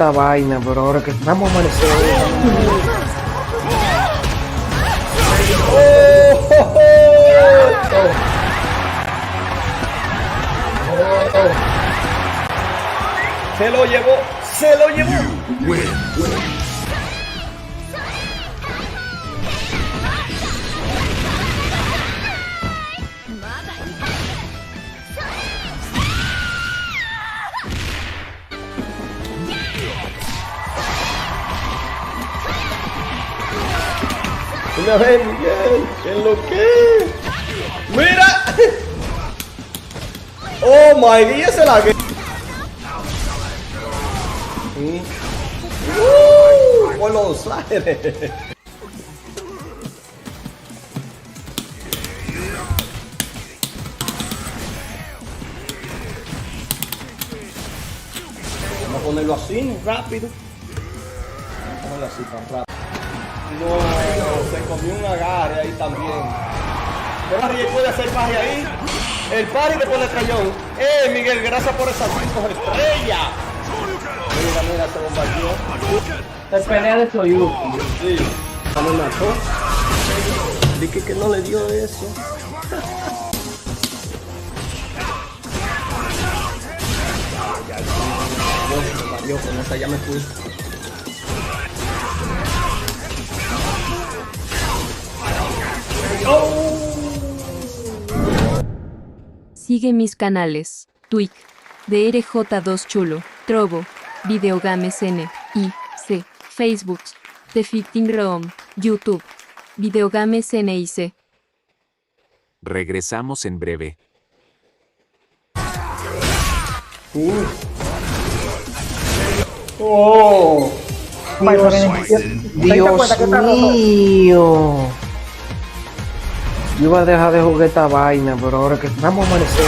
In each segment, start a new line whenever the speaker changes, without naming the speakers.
esta vaina, pero ahora que vamos a amanecer.
Se lo llevó, se lo llevó. Una vez, Miguel, ¿qué es lo que? ¡Mira! ¡Oh, my God! ¡Esa es la que! ¡Por los aires! Vamos a ponerlo así, rápido. Vamos a ponerlo así, tan rápido. No, se comió un agarre ahí también. Pero Ariel puede hacer party ahí. El party después del cañón. Miguel, gracias por esas 5 estrellas. Mira, mira, se bombardeó.
Se pelea de Soyuz.
Sí. No me mató. Dije que no le dio eso. Yo con esa ya me fui.
Sigue mis canales, Twitch, DRJ2 Chulo, Trovo, VideoGamesNYC, Facebook, The Fitting Room, YouTube, VideoGamesNYC.
Regresamos en breve.
¡Oh!
Dios mío. Yo iba a dejar de jugar esta vaina, pero ahora que vamos a amanecer.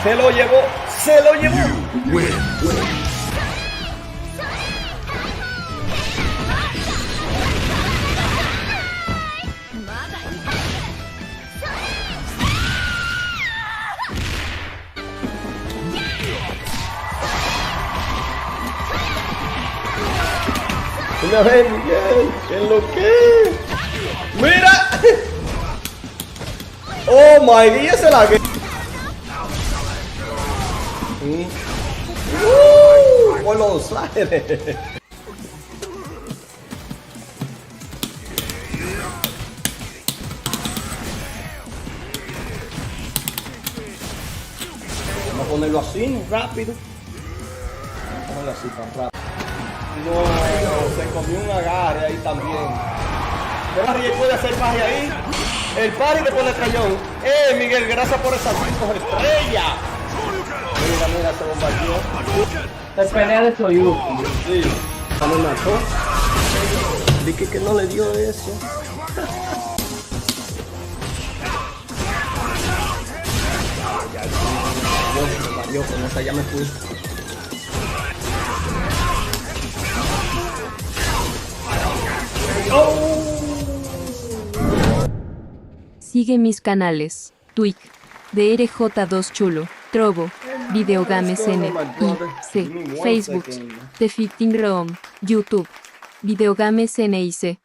Se lo llevó, se lo llevó. Una vez, Miguel, ¿qué es lo que? ¡Mira! ¡Oh, my God! ¡Esa es la que! ¡Por los aires! Vamos a ponerlo así, rápido. Vamos a ponerlo así, tan rápido. No, se comió un agarre ahí también. Pero Ariel puede hacer party ahí. El party después del cañón. Miguel, gracias por esas 5 estrellas. Mira, mira, se bombardeó.
Se pelea de Soyuz.
Sí. No me mató. Dije que no le dio eso. Yo con esa ya me fui.
Sigue mis canales, Twitch, DRJ2 Chulo, Trovo, VideoGamesNYC, Facebook, The Fitting Room, YouTube, VideoGamesNYC.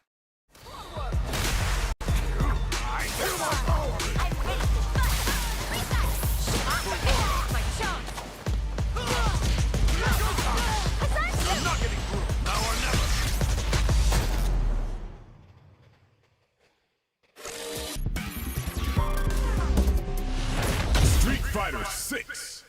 Fighter 6.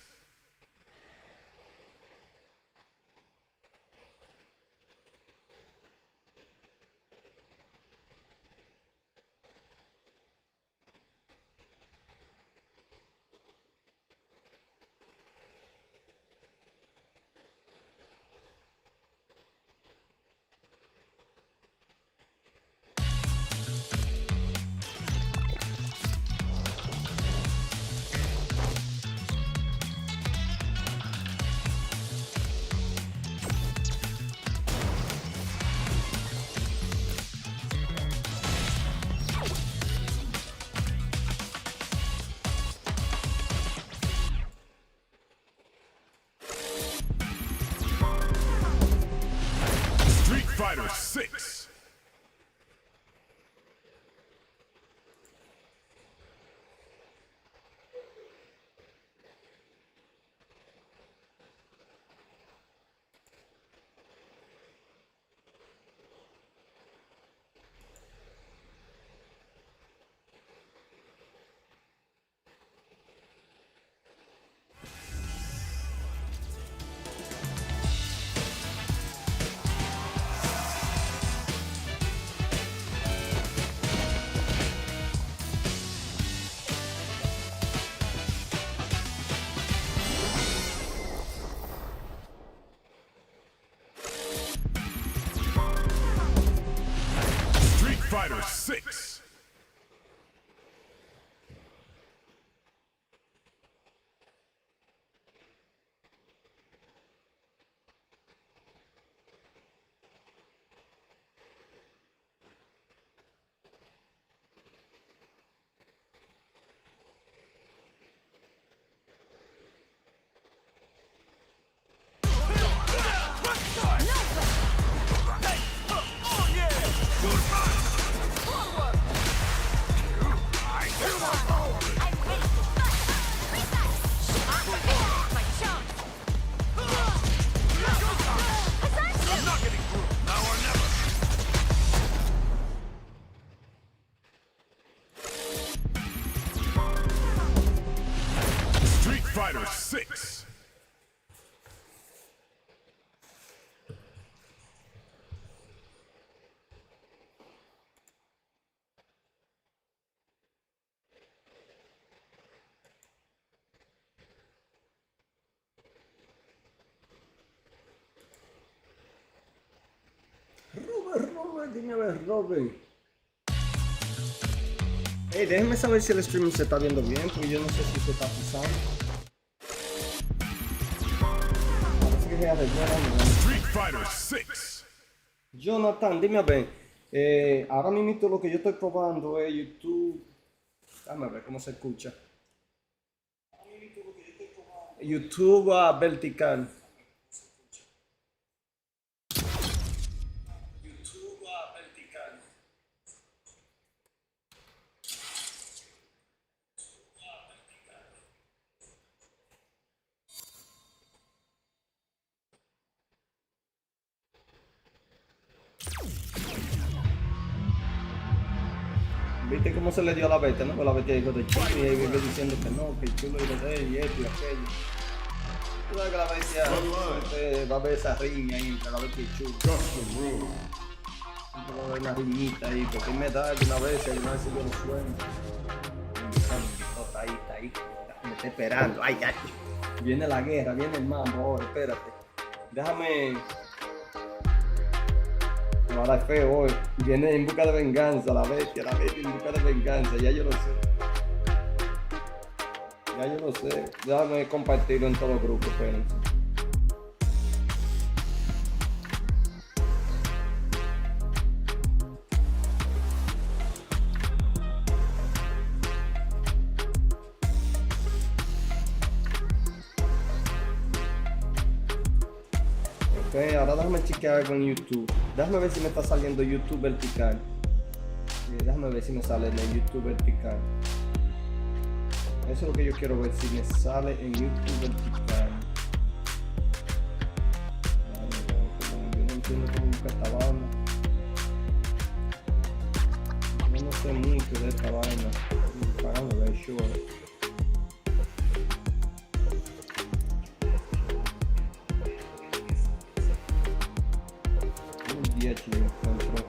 Fighter 6. Fighter 6. Fighter 6.
Robert, dime a ver, Robert. Hey, déjenme saber si el stream se está viendo bien, porque yo no sé si se está pisando. Parece que se arregló.
Street Fighter 6.
Jonathan, dime a ver. Ahora mismo lo que yo estoy probando es YouTube. Déjame ver cómo se escucha. YouTube vertical. YouTube vertical. ¿Viste cómo se le dio a la bestia, no? Pues la bestia dijo de chulo y ahí vive diciendo que no, que el chulo iba de él y esto y aquello. Tú sabes que la bestia va a ver esa riña ahí entre la bestia y el chulo. Siempre va a haber una riñita ahí, porque él me da una vez y una vez yo lo sueño. Está ahí, me está esperando. Ay, ay. Viene la guerra, viene el mambo ahora, espérate. Déjame... Ahora es feo hoy. Viene en busca de venganza, la bestia en busca de venganza, ya yo lo sé. Ya yo lo sé. Déjame compartirlo en todos los grupos, espérense. Ok, ahora déjame chequear algo en YouTube. Déjame ver si me está saliendo YouTube vertical. Déjame ver si me sale en el YouTube vertical. Eso es lo que yo quiero ver, si me sale en YouTube vertical. Yo no entiendo cómo buscar esta vaina. Yo no sé mucho de esta vaina. Déjame ver, sure. Un día chido encuentro.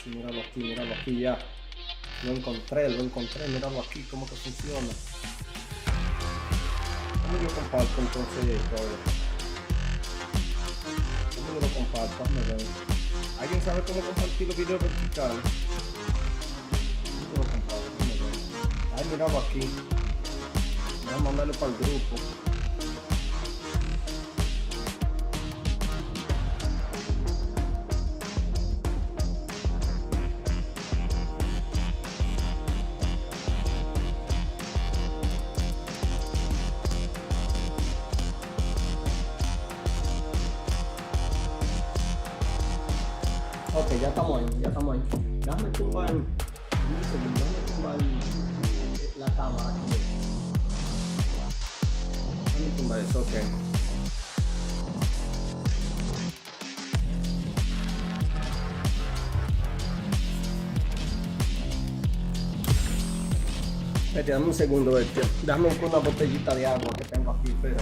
Sí, míralo aquí ya. Lo encontré, míralo aquí, cómo que funciona. ¿Cómo yo comparto entonces todo? ¿Cómo yo lo comparto? Hazme ver. ¿Alguien sabe cómo compartir los videos verticales? ¿Cómo yo lo comparto? Hazme ver. Ay, míralo aquí. Voy a mandarle para el grupo. Ok, ya estamos ahí, ya estamos ahí. Déjame tumbar. Déjame tumbar la cámara aquí. Déjame tumbar eso, ok. Vete, dame un segundo, vete. Dame una botellita de agua que tengo aquí, pero.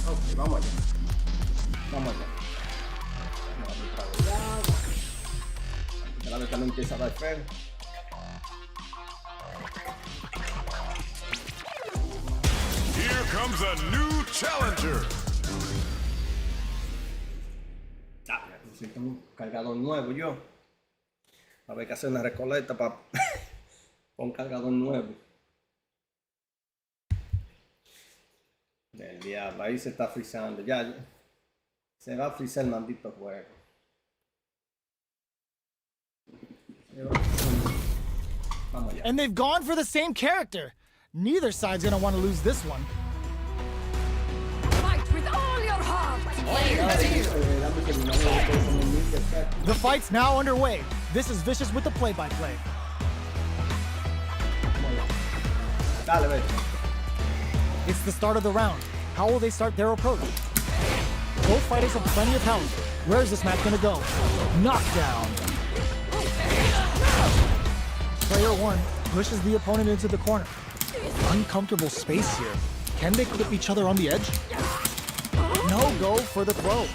Ok, vamos allá. Vamos allá. La vez que no empieza a dar feo.
Here comes a new challenger.
Necesito un cargador nuevo yo. A ver que hacer una recoleta para un cargador nuevo. Del diablo, ahí se está frizando. Ya se va a frizar el maldito juego. Vamos allá.
And they've gone for the same character. Neither side's gonna want to lose this one.
Fight with all your heart!
The fight's now underway. This is Vicious with the play-by-play.
Dale, ve.
It's the start of the round. How will they start their approach? Both fighters have plenty of health. Where is this match gonna go? Knockdown. Player 1 pushes the opponent into the corner. Uncomfortable space here. Can they clip each other on the edge? No go for the throw.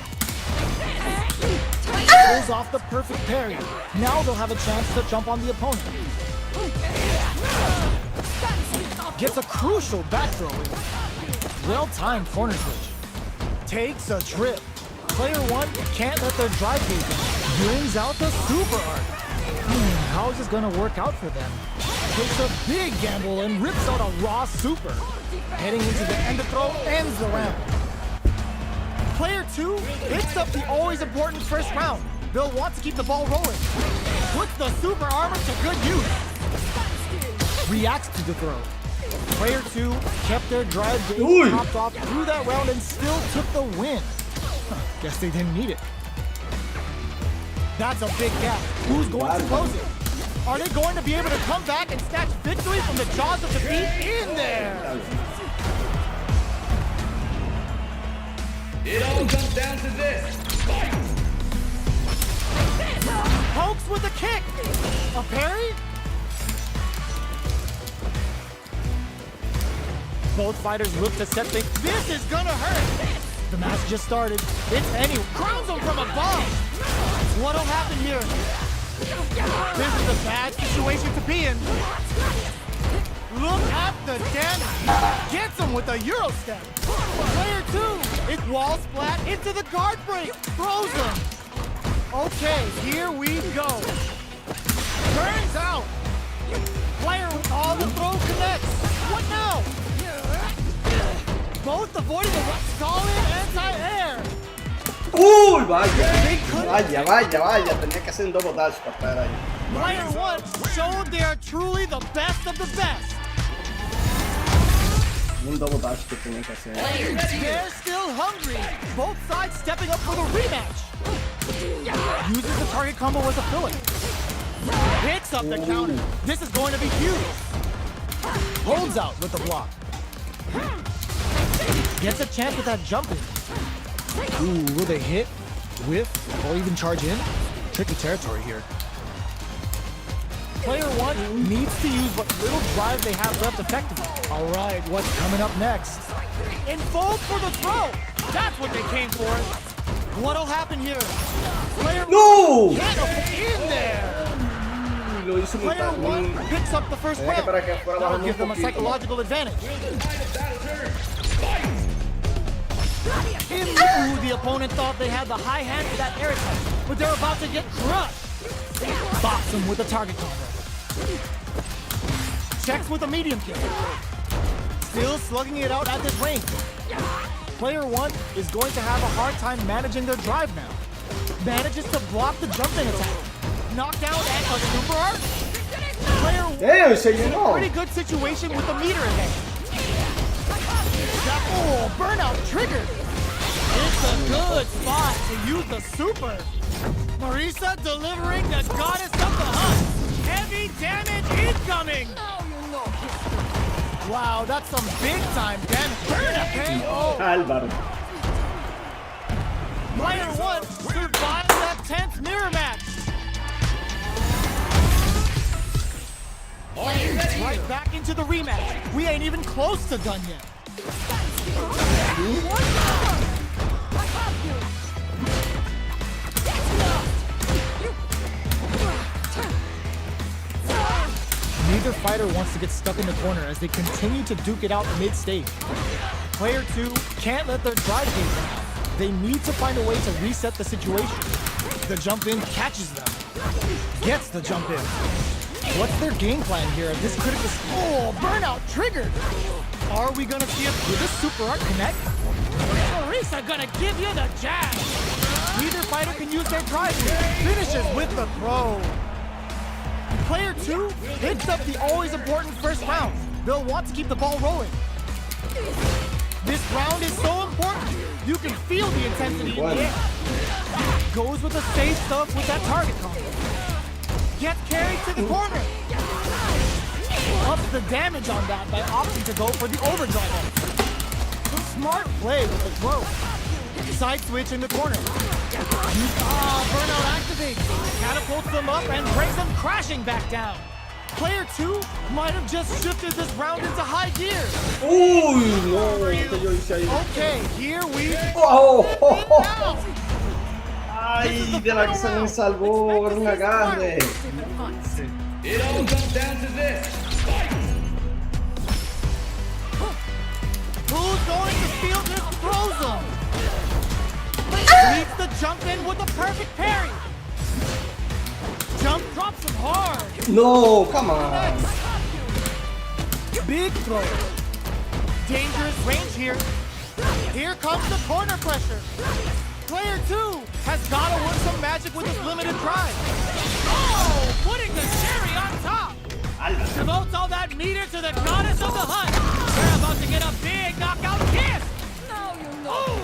Pulls off the perfect parry. Now they'll have a chance to jump on the opponent. Gets a crucial back throw in. Well-timed corner switch. Takes a trip. Player 1 can't let their drive gauge in. Brings out the super art. How is this gonna work out for them? Takes a big gamble and rips out a raw super. Heading into the end of throw, ends the round. Player 2 picks up the always important first round. They'll want to keep the ball rolling. Puts the super armor to good use. Reacts to the throw. Player 2 kept their drive gauge topped off through that round and still took the win. Guess they didn't need it. That's a big gap. Who's going to close it? Are they going to be able to come back and snatch victory from the jaws of defeat? In there!
It all comes down to this. Fight!
Pokes with a kick! A parry? Both fighters look to set things. This is gonna hurt! The match just started. It's any. Crowns him from above! What'll happen here? This is a bad situation to be in. Look at the damage. Gets him with a Euro step. Player 2, it's wall splat into the guard break. Throws him. Okay, here we go. Turns out. Player with all the throw connects. What now? Both avoiding a solid anti-air.
Uy, vaya. Vaya. Tenía que hacer un double dash para estar ahí.
Player 1 showed they are truly the best of the best.
Un double dash que tenía que hacer.
They're still hungry. Both sides stepping up for the rematch. Uses the target combo as a filler. Picks up the counter. This is going to be huge. Holds out with the block. Gets a chance with that jump in. Ooh, will they hit, whiff, or even charge in? Tricky territory here. Player 1 needs to use what little drive they have left effectively. All right, what's coming up next? And fold for the throw. That's what they came for. What'll happen here? Player
No!
can't in there.
Lo hizo muy
Player 1 picks up the first round. That'll give them a psychological advantage. Ooh, the opponent thought they had the high hand for that air attack, but they're about to get crushed. Bops him with a target combo. Checks with a medium kick. Still slugging it out at this range. Player 1 is going to have a hard time managing their drive now. Manages to block the jumping attack. Knockdown and a super art. Player 1
se llenó.
pretty good situation with the meter advantage. Oh, burnout triggered. It's a good spot to use the super. Marisa delivering the goddess of the hunt. Heavy damage incoming. Wow, that's some big time damage. Burnout, oh.
Álvaro.
Player 1 survives that tense mirror match. Right back into the rematch. We ain't even close to done yet. Neither fighter wants to get stuck in the corner as they continue to duke it out mid-stage. Player 2 can't let their drive gauge down. They need to find a way to reset the situation. The jump in catches them. Gets the jump in. What's their game plan here? This critical... Oh, burnout triggered! Are we gonna see will this super art connect? Marisa gonna give you the jab! Neither fighter can use their drive. Finishes with the throw. Player 2 hits up the always important first round. They'll want to keep the ball rolling. This round is so important. You can feel the intensity in the air. Goes with the safe stuff with that target combo. Gets carried to the corner. Ups the damage on that by opting to go for the overdrive. Smart play with the throw. Side switch in the corner. Burnout activates. Catapults them up and brings them crashing back down. Player 2 might have just shifted this round into high gear.
Uy, no, que yo hice ahí.
Okay, here we
Oh, oh, oh. Ay, de la que se me salvó, era un agarre.
It all comes down to this.
Who's going to steal this throw zone? Leads the jump in with a perfect parry. Jump drops him hard.
No, come on.
Big throw. Dangerous range here. Here comes the corner pressure. Player 2 has got to work some magic with his limited drive. Oh, putting the cherry on top. Devotes all that meter to the goddess of the hunt. They're about to get a big knockout kiss. Oh,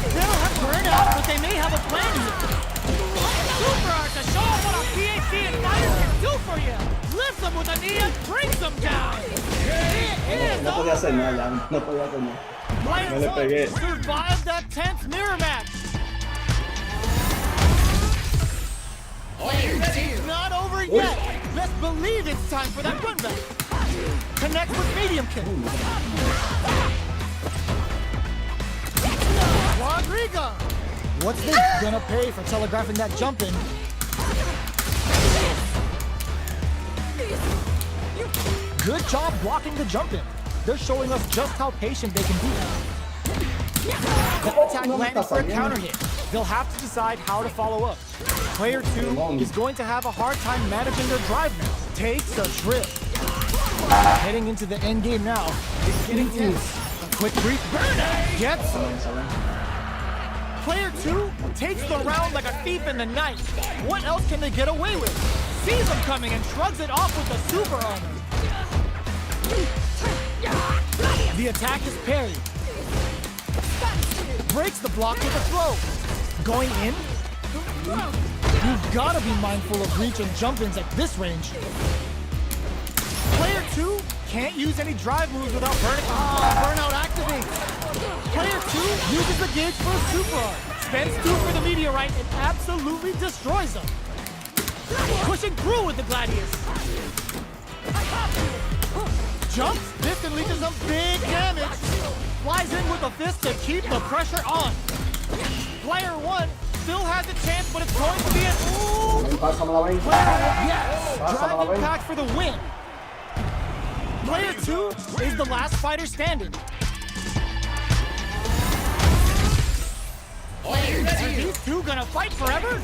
they don't have burnout, but they may have a plan here. Super art to show them what a PhD and fighters can do for you. Lifts them with a knee and brings them down.
No podía hacer nada, no podía hacer nada.
Player
Me le pegué.
1 survived that tense mirror match. It's not over yet. Let's believe it's time for that run back. Connect with medium kick. Rodrigo. What's they gonna pay for telegraphing that jump in? Good job blocking the jump in. They're showing us just how patient they can be. That attack landed for a counter hit. They'll have to decide how to follow up. Player 2 is going to have a hard time managing their drive now. Takes a trip. Heading into the end game now. It's getting tense. A quick brief burnout. Gets him. Player 2 takes the round like a thief in the night. What else can they get away with? Sees them coming and shrugs it off with the super armor. The attack is parried. Breaks the block with a throw. Going in? You've got to be mindful of reach and jump-ins at this range. Player 2 can't use any drive moves without burning. Burnout activates. Player 2 uses the gauge for a super art. Spends 2 for the meteorite and absolutely destroys them. Pushing through with the gladius. Jumps, distantly does some big damage. Flies in with a fist to keep the pressure on. Player 1 still has a chance, but it's going to be an yes! Drive impact for the win. Player 2 is the last fighter standing. Are these two gonna fight forever?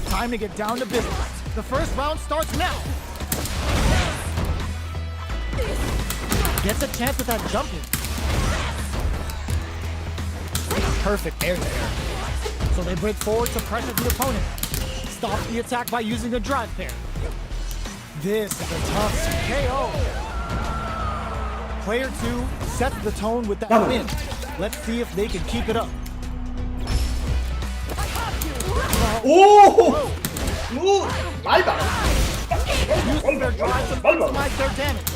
Time to get down to business. The first round starts now. Gets a chance with that jump in. Perfect air to air. So they break forward to pressure the opponent. Stop the attack by using a drive pair. This is a tough KO. Player 2 sets the tone with that win. Let's see if they can keep it up.
Bárbaro.
Using their drive to maximize their damage.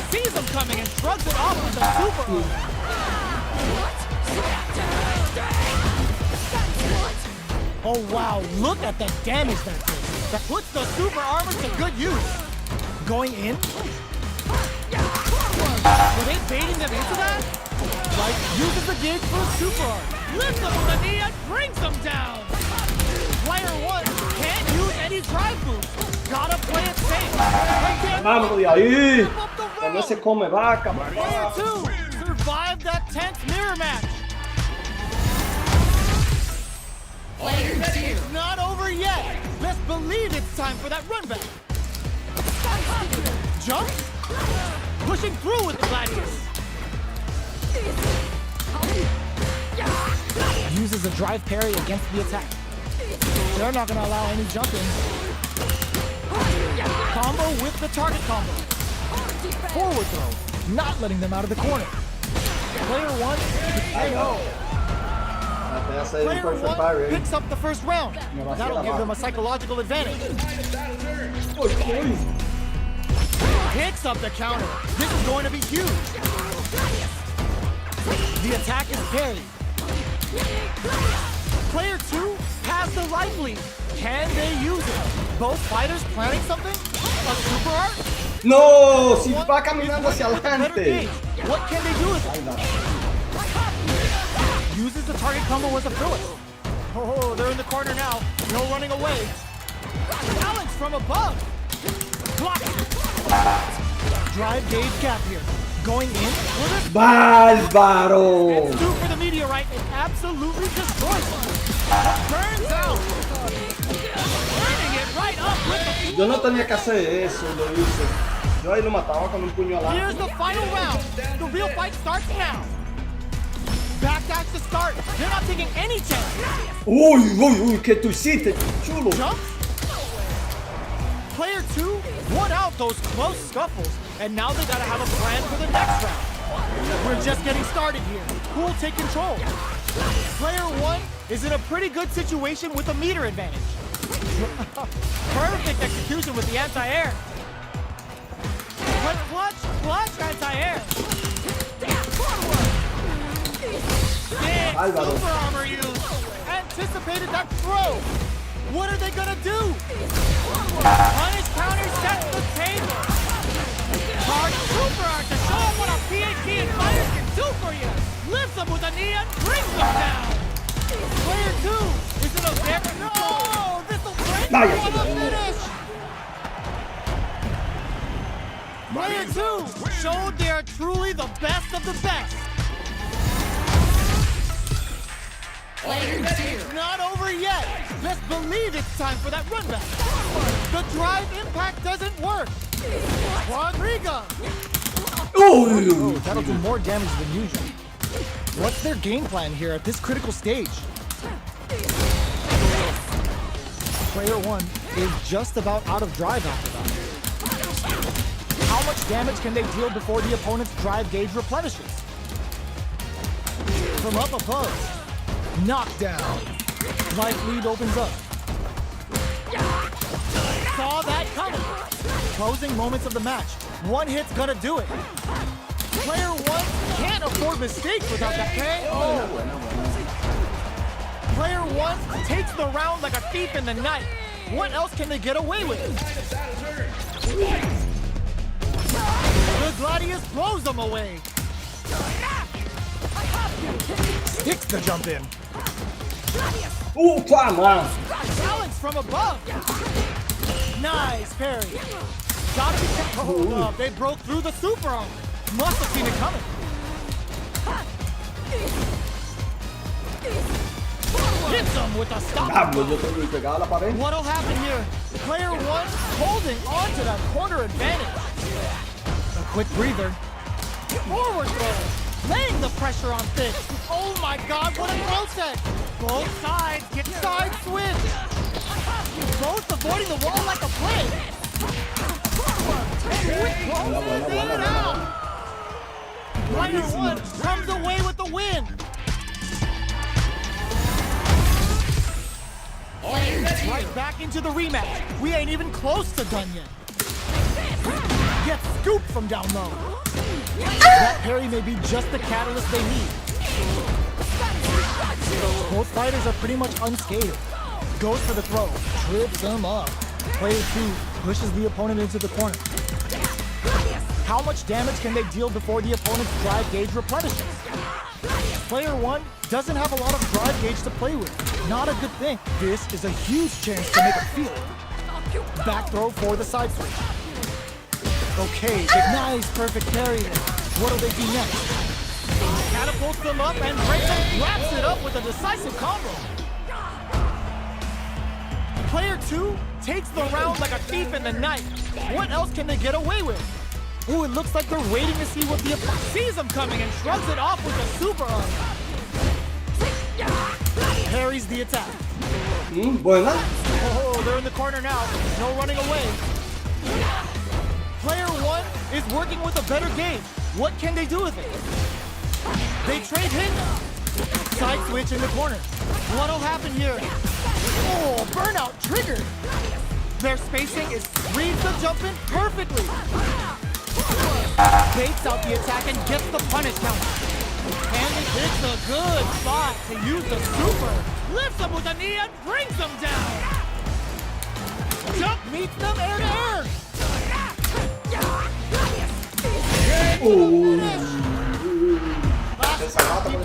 Sees them coming and shrugs it off with a super arm. Oh wow, look at the damage that does. That puts the super armor to good use. Going in? Were they baiting them into that? Like, uses the gauge for a super arm. Lifts them with a knee and brings them down. Player 1 can't use any drive boost. Gotta play it safe.
Vamos de ahí. Cuando se come vaca,
Player 2 survived that tense mirror match. It's not over yet. Best believe it's time for that run back. Jump. Pushing through with the gladius. Uses a drive parry against the attack. They're not going to allow any jumping. Combo with the target combo. Forward throw, not letting them out of the corner. Player 1 KO. Player 1 picks up the first round. That'll give them a psychological advantage. Picks up the counter. This is going to be huge. The attack is parried. Player 2 has the life lead. Can they use it? Both fighters planning something? A super art?
No, si va caminando hacia adelante.
What can they do with it? Uses the target combo as a filler. Oh, they're in the corner now. No running away. Challenge from above. Block it. Drive gauge gap here. Going in.
Bárbaro.
Two for the meteorite. It absolutely destroys them. Burns out. Burning it right up with the...
Yo no tenía que hacer eso, lo hice. Yo ahí lo mataba con un puño al
Here's the final round. The real fight starts now. Backdash to start. They're not taking any chance.
Uy, uy, uy, ¿qué tú hiciste, chulo?
Jump. Player 2 won out those close scuffles, and now they gotta have a plan for the next round. We're just getting started here. Who will take control? Player 1 is in a pretty good situation with a meter advantage. Perfect execution with the anti-air. But clutch anti-air. Super armor use. Anticipated that throw. What are they gonna do? Punish counter sets the table. Hard super art to show them what a PhD and fighters can do for you. Lifts them with a knee and brings them down. Player 2 is in a very... No! This'll break for the finish! Player 2 showed they are truly the best of the best. It's not over yet. Just believe it's time for that run back. The drive impact doesn't work. Quadriga. Oh, that'll do more damage than usual. What's their game plan here at this critical stage? Player 1 is just about out of drive after that. How much damage can they deal before the opponent's drive gauge replenishes? From up above. Knockdown. Life lead opens up. Saw that coming. Closing moments of the match. One hit's gonna do it. Player 1 can't afford mistakes without that KO. Player 1 takes the round like a thief in the night. What else can they get away with? The Gladius blows them away. Sticks the jump in.
Ufa, man.
Challenge from above. Nice parry. Gotta be careful. Hold up. They broke through the super armor. Must have seen it coming. Hits them with a stop. What'll happen here? Player 1 holding on to that corner advantage. A quick breather. Forward throw. Laying the pressure on Thick. Oh my god, what a throw set! Both sides get side switch. Both avoiding the wall like a plague. Quick closes it out. Player
buenísimo.
one comes away with the win. Right back into the rematch. We ain't even close to done yet. Gets scooped from down low. That parry may be just the catalyst they need. Both fighters are pretty much unscathed. Goes for the throw, trips him up. Player two pushes the opponent into the corner. How much damage can they deal before the opponent's drive gauge replenishes? Player one doesn't have a lot of drive gauge to play with. Not a good thing. This is a huge chance to make a feel. Back throw for the side switch. Okay, nice, perfect parry. What'll they do next? Catapults them up and wraps it up with a decisive combo. Player two takes the round like a thief in the night. What else can they get away with? Ooh, it looks like they're waiting to see what the opponent sees them coming and shrugs it off with a super arm. Parries the attack.
Buena.
Oh, they're in the corner now. No running away. Player one is working with a better game. What can they do with it? They trade hits. Side switch in the corner. What'll happen here? Oh, burnout triggered. Their spacing reads the jump in perfectly. Baits out the attack and gets the punish counter. And it hits a good spot to use the super. Lifts them with a knee and brings them down. Jump meets them air to air.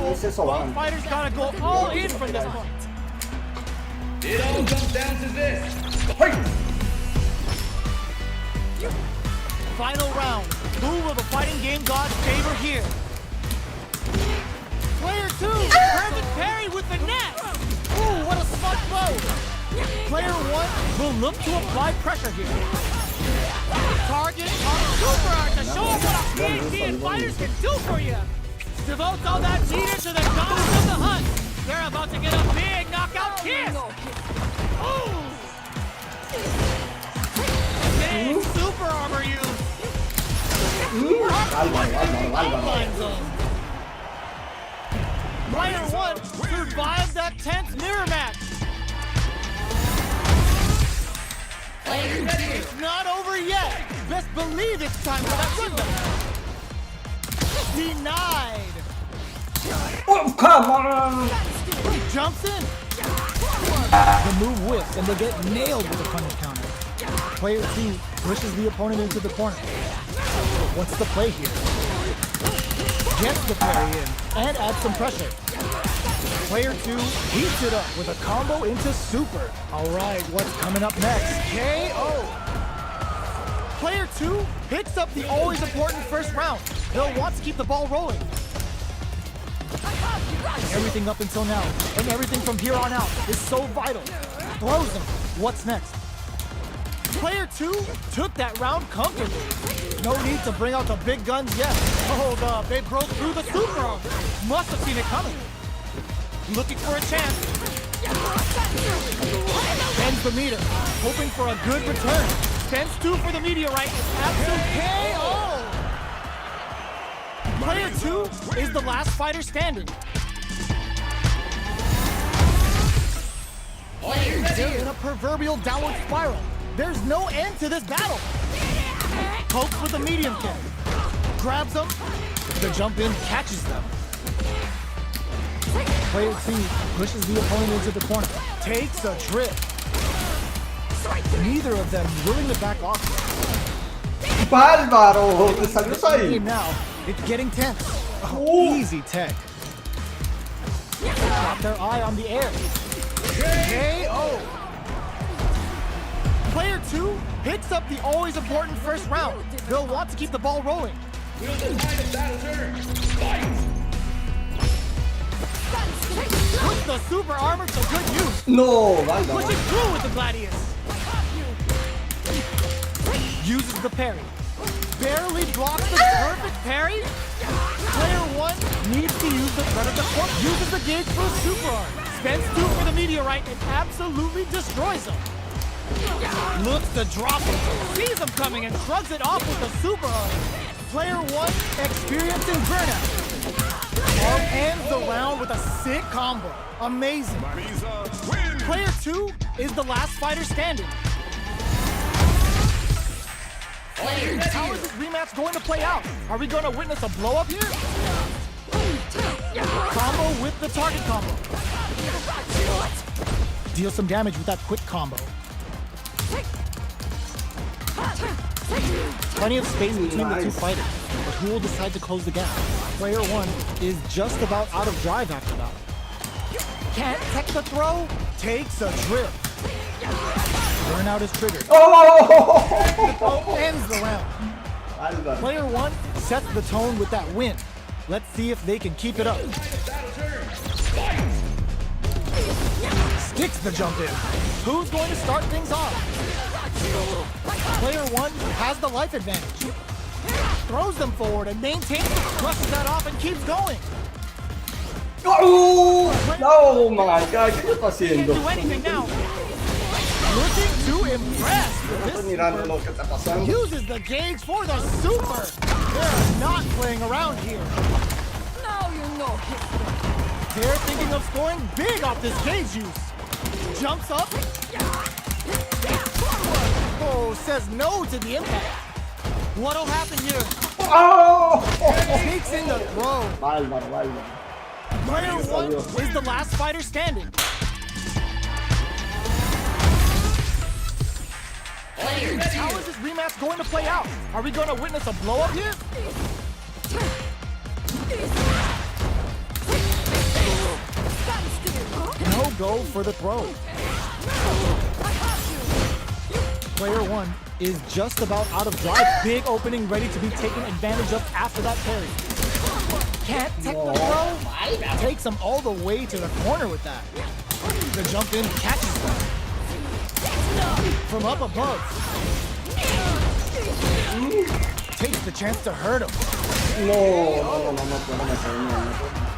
Both fighters gotta go all in from this point.
It all comes down to this.
Final round. Who will the fighting game gods favor here? Player two, perfect parry with the net. Ooh, what a smart blow. Player one will look to apply pressure here. Target on super art to show off what a PhD and fighters can do for you. Devotes all that cheater to the goddess of the hunt. They're about to get a big knockout kiss. Ooh. Big super armor use. Player one survives that tense mirror match. It's not over yet. Best believe it's time for that rhythm. Denied.
Oh, come on.
Jumps in. The move whiffs and they get nailed with a punish counter. Player two pushes the opponent into the corner. What's the play here? Gets the parry in and adds some pressure. Player two heats it up with a combo into super. All right, what's coming up next? KO. Player two picks up the always important first round. He'll want to keep the ball rolling. Everything up until now and everything from here on out is so vital. Throws him. What's next? Player two took that round comfortably. No need to bring out the big guns yet. Hold up, they broke through the super arm. Must have seen it coming. Looking for a chance. Bends the meter, hoping for a good return. Spends two for the meteorite. Absolute KO. Player two is the last fighter standing. They're in a proverbial downward spiral. There's no end to this battle. Pokes with a medium kick. Grabs them. The jump in catches them. Player two pushes the opponent into the corner. Takes a trip. Neither of them willing to back off.
Bárbaro, te salió eso ahí.
Now, it's getting tense. Oh, easy tech. Got their eye on the air. KO. Player two picks up the always important first round. They'll want to keep the ball rolling.
Will the tide of battle turn? Fight!
Puts the super armor to good use.
No, valga.
Pushing through with the Gladius. Uses the parry. Barely blocks the perfect parry. Player one needs to use the threat of the cork. Uses the gauge for a super arm. Spends two for the meteorite and absolutely destroys him. Looks to drop him. Sees him coming and shrugs it off with a super arm. Player 1 experiencing burnout. Ends the round with a sick combo. Amazing.
Win.
Player 2 is the last fighter standing. How is this rematch going to play out? Are we going to witness a blow up here? Combo with the target combo. Deal some damage with that quick combo. Plenty of space between the two fighters, but who will decide to close the gap? Player 1 is just about out of drive after that. Can't tech the throw, takes a trip. Burnout is triggered.
Oh!
Ends the round. Player 1 sets the tone with that win. Let's see if they can keep it up. Sticks the jump in. Who's going to start things off? Player 1 has the life advantage. Throws them forward and maintains it, crushes that off and keeps going.
Oh my god, ¿qué está haciendo?
Can't do anything now. Looking to impress.
Estoy mirando lo que está pasando.
Uses the gauge for the super. They're not playing around here.
Now you know history.
They're thinking of scoring big off this gauge use. Jumps up. Oh, says no to the impact. What'll happen here?
Oh!
Takes in the throw.
Bárbaro, bárbaro.
Player 1 is the last fighter standing. How is this rematch going to play out? Are we going to witness a blow up here? No go for the throw. Player 1 is just about out of drive. Big opening ready to be taken advantage of after that parry. Can't take the throw. Takes him all the way to the corner with that. The jump in catches them. From up above. Takes the chance to hurt him.
No.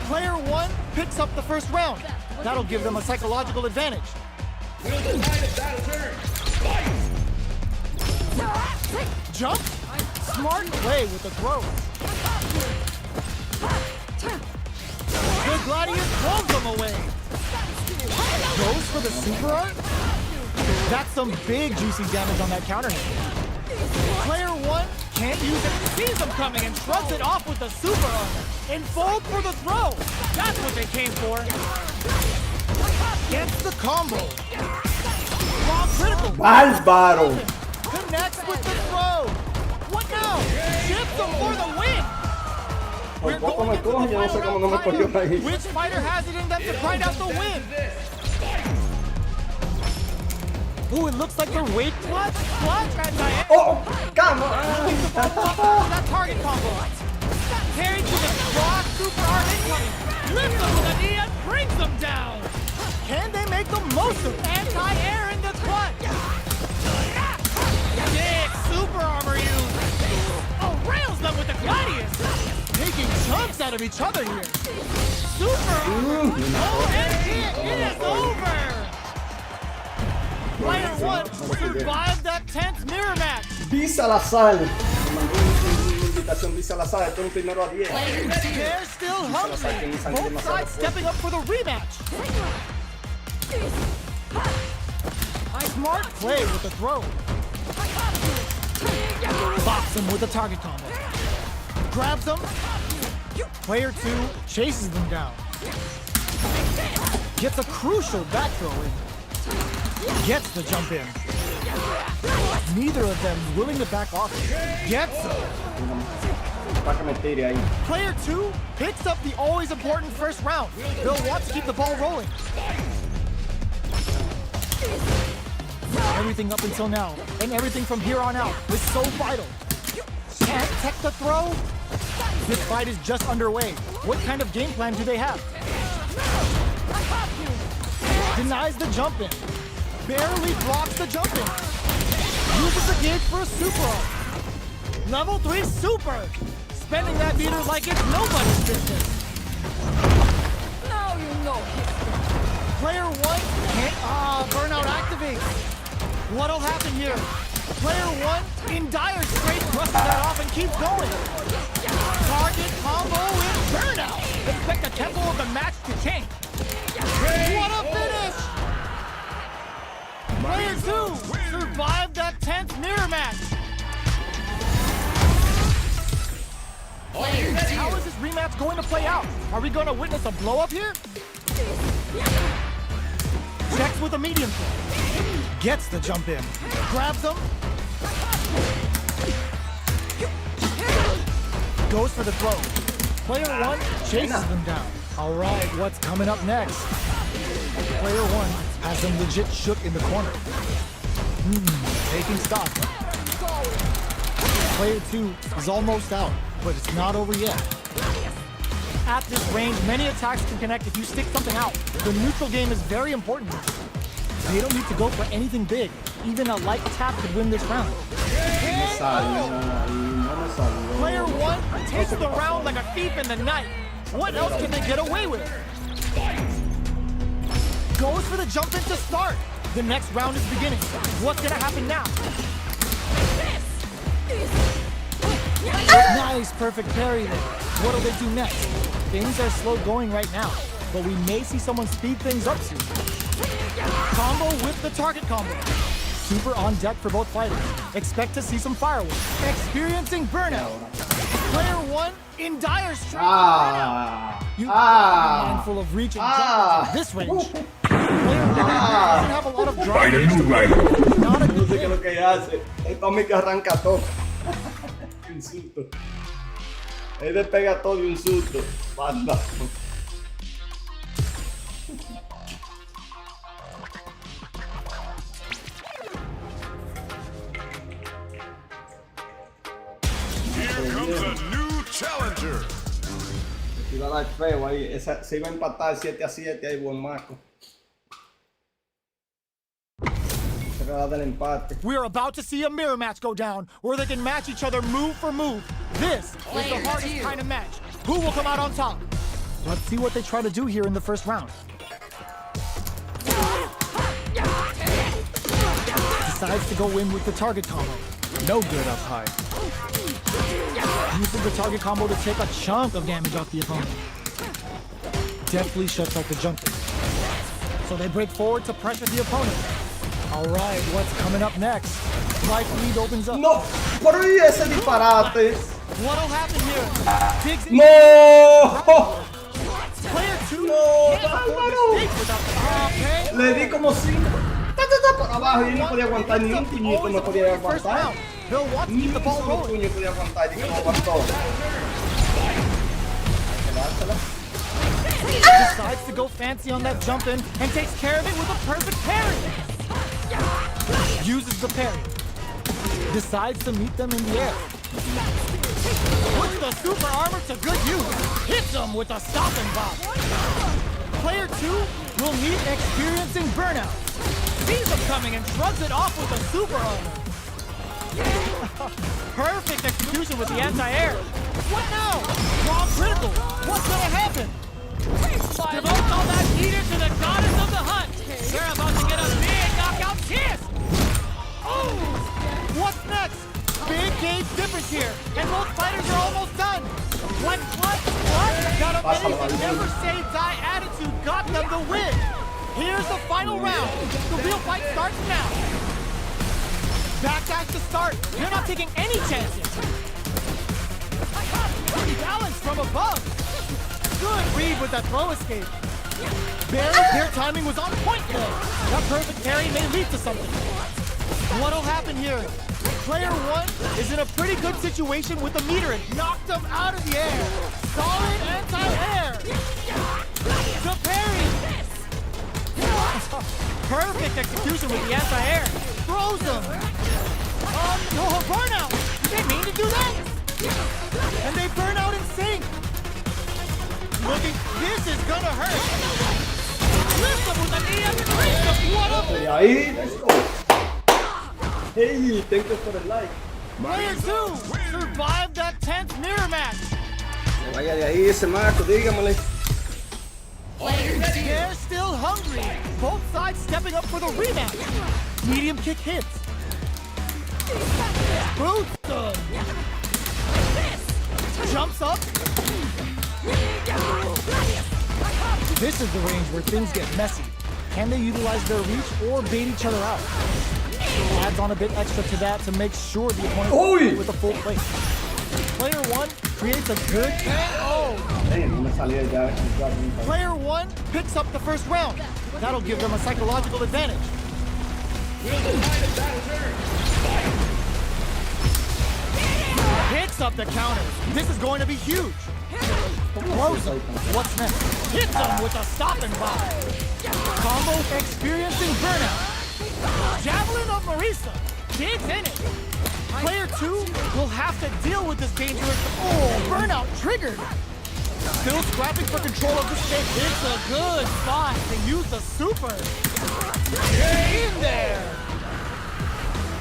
Player 1 picks up the first round. That'll give them a psychological advantage. Jump. Smart play with the throw. The Gladius throws them away. Goes for the super art. That's some big juicy damage on that counter hit. Player 1 can't use it, sees them coming and shrugs it off with the super art. And fold for the throw. That's what they came for. Gets the combo. Raw critical.
Bárbaro.
Connects with the throw. What now? Chips them for the win. We're going into the final round fighter. Which fighter has it in them to grind out the win? Ooh, it looks like they're weight clutch.
Oh, come on.
That target combo. Carried to the cross, super hard incoming. Lifts them with a knee and brings them down. Can they make the most of it? Anti-air in the clutch. Big super armor use. Oh, rails them with the Gladius. Taking chunks out of each other here. Super armor. Oh, and it is over. Player 1 survived that tense mirror match.
Salazar. Me mandó una invitación Salazar. Esto es un primero a 10.
They're still hungry. Both sides stepping up for the rematch. Smart play with the throw. Bops him with the target combo. Grabs him. Player 2 chases them down. Gets a crucial back throw in. Gets the jump in. Neither of them willing to back off. Gets him. Player 2 picks up the always important first round. They'll want to keep the ball rolling. Everything up until now, and everything from here on out, is so vital. Can't tech the throw? This fight is just underway. What kind of game plan do they have? Denies the jump in. Barely blocks the jump in. Uses the gauge for a super art. Level 3 super. Spending that meter like it's nobody's business.
Now you know history.
Player 1 can't. Burnout activates. What'll happen here? Player 1 in dire straits crushes that off and keeps going. tempo of the match to change. What a finish! Player 2 survived that tense mirror match. How is this rematch going to play out? Are we going to witness a blow up here? Checks with a medium kick. Gets the jump in. Grabs him. Goes for the throw. Player 1 chases them down. All right, what's coming up next? Player 1 has them legit shook in the corner. Taking stock. Player 2 is almost out, but it's not over yet. At this range, many attacks can connect if you stick something out. The neutral game is very important. They don't need to go for anything big. Even a light tap could win this round. Player 1 takes the round like a thief in the night. What else can they get away with? Goes for the jump in to start. The next round is beginning. What's gonna happen now? Nice, perfect parry there. What'll they do next? Things are slow going right now, but we may see someone speed things up soon. Combo with the target combo. Super on deck for both fighters. Expect to see some fireworks. Experiencing burnout. Player 1 in dire straits. You are mindful of reach and jump at this range. Player 1 doesn't have a lot of drive. Not a
No
good
sé qué es lo que hace. El Tommy que arranca todo. Un susto. Él despega todo de un susto. Basta.
Here comes a new challenger.
Iba a dar feo ahí. Esa, se iba a empatar 7-7 ahí, buen marco. Se va a dar el empate.
We are about to see a mirror match go down, where they can match each other move for move. This is the hardest kind of match. Who will come out on top? Let's see what they try to do here in the first round. Decides to go in with the target combo. No good up high. Uses the target combo to take a chunk of damage off the opponent. Deftly shuts out the jumper. So they break forward to pressure the opponent. All right, what's coming up next? Life lead opens up.
No, por ahí ese disparate.
What'll happen here? Digs in.
No.
Player 2
No,
can't afford
Álvaro.
mistake without the okay.
Le di como 5. Por abajo y no podía aguantar ni un puñito, no podía
First
aguantar.
round. Bill wants to
Ni
keep the
un
ball
solo
rolling.
puño podía aguantar y no aguantó. Quedársela.
Decides to go fancy on that jump in and takes care of it with a perfect parry. Uses the parry. Decides to meet them in the air. Puts the super armor to good use. Hits them with a stop and pop. Player 2 will meet experiencing burnout. Sees them coming and shrugs it off with a super armor. Perfect execution with the anti-air. What now? Wrong critical. What's gonna happen? Devote all that heater to the goddess of the hunt. They're about to get a big knockout kiss. Oh! What's next? Big gauge difference here, and both fighters are almost done. What? Got a minute, never say die attitude got them the win. Here's the final round. The real fight starts now. Backdash to start. They're not taking any chances. Balance from above. Good read with that throw escape. Their timing was on point there. That perfect parry may lead to something. What'll happen here? Player 1 is in a pretty good situation with the meter and knocked him out of the air. Solid anti-air. The parry. Perfect execution with the anti-air. Throws him. Burnout. Did they mean to do that? And they burn out in sync. Looking, this is gonna hurt. Lift him with a knee and breaks him. What a
Y ahí, let's go. Hey, thank you for the like.
Player 2 survived that tense mirror match.
Que vaya de ahí ese Marco, dígamele.
They're still hungry. Both sides stepping up for the rematch. Medium kick hits. Boots them. Jumps up. This is the range where things get messy. Can they utilize their reach or bait each other out? Adds on a bit extra to that to make sure the opponent
Uy.
with a full plate. Player 1 creates a good Player 1 picks up the first round. That'll give them a psychological advantage. Picks up the counters. This is going to be huge. Throws him. What's next? Hits him with a stopping bomb. Combo experiencing burnout. Javelin of Marisa. Digs in it. Player 2 will have to deal with this dangerous... Oh, burnout triggered. Still scrapping for control of the stage. It's a good spot to use the super. Get in there.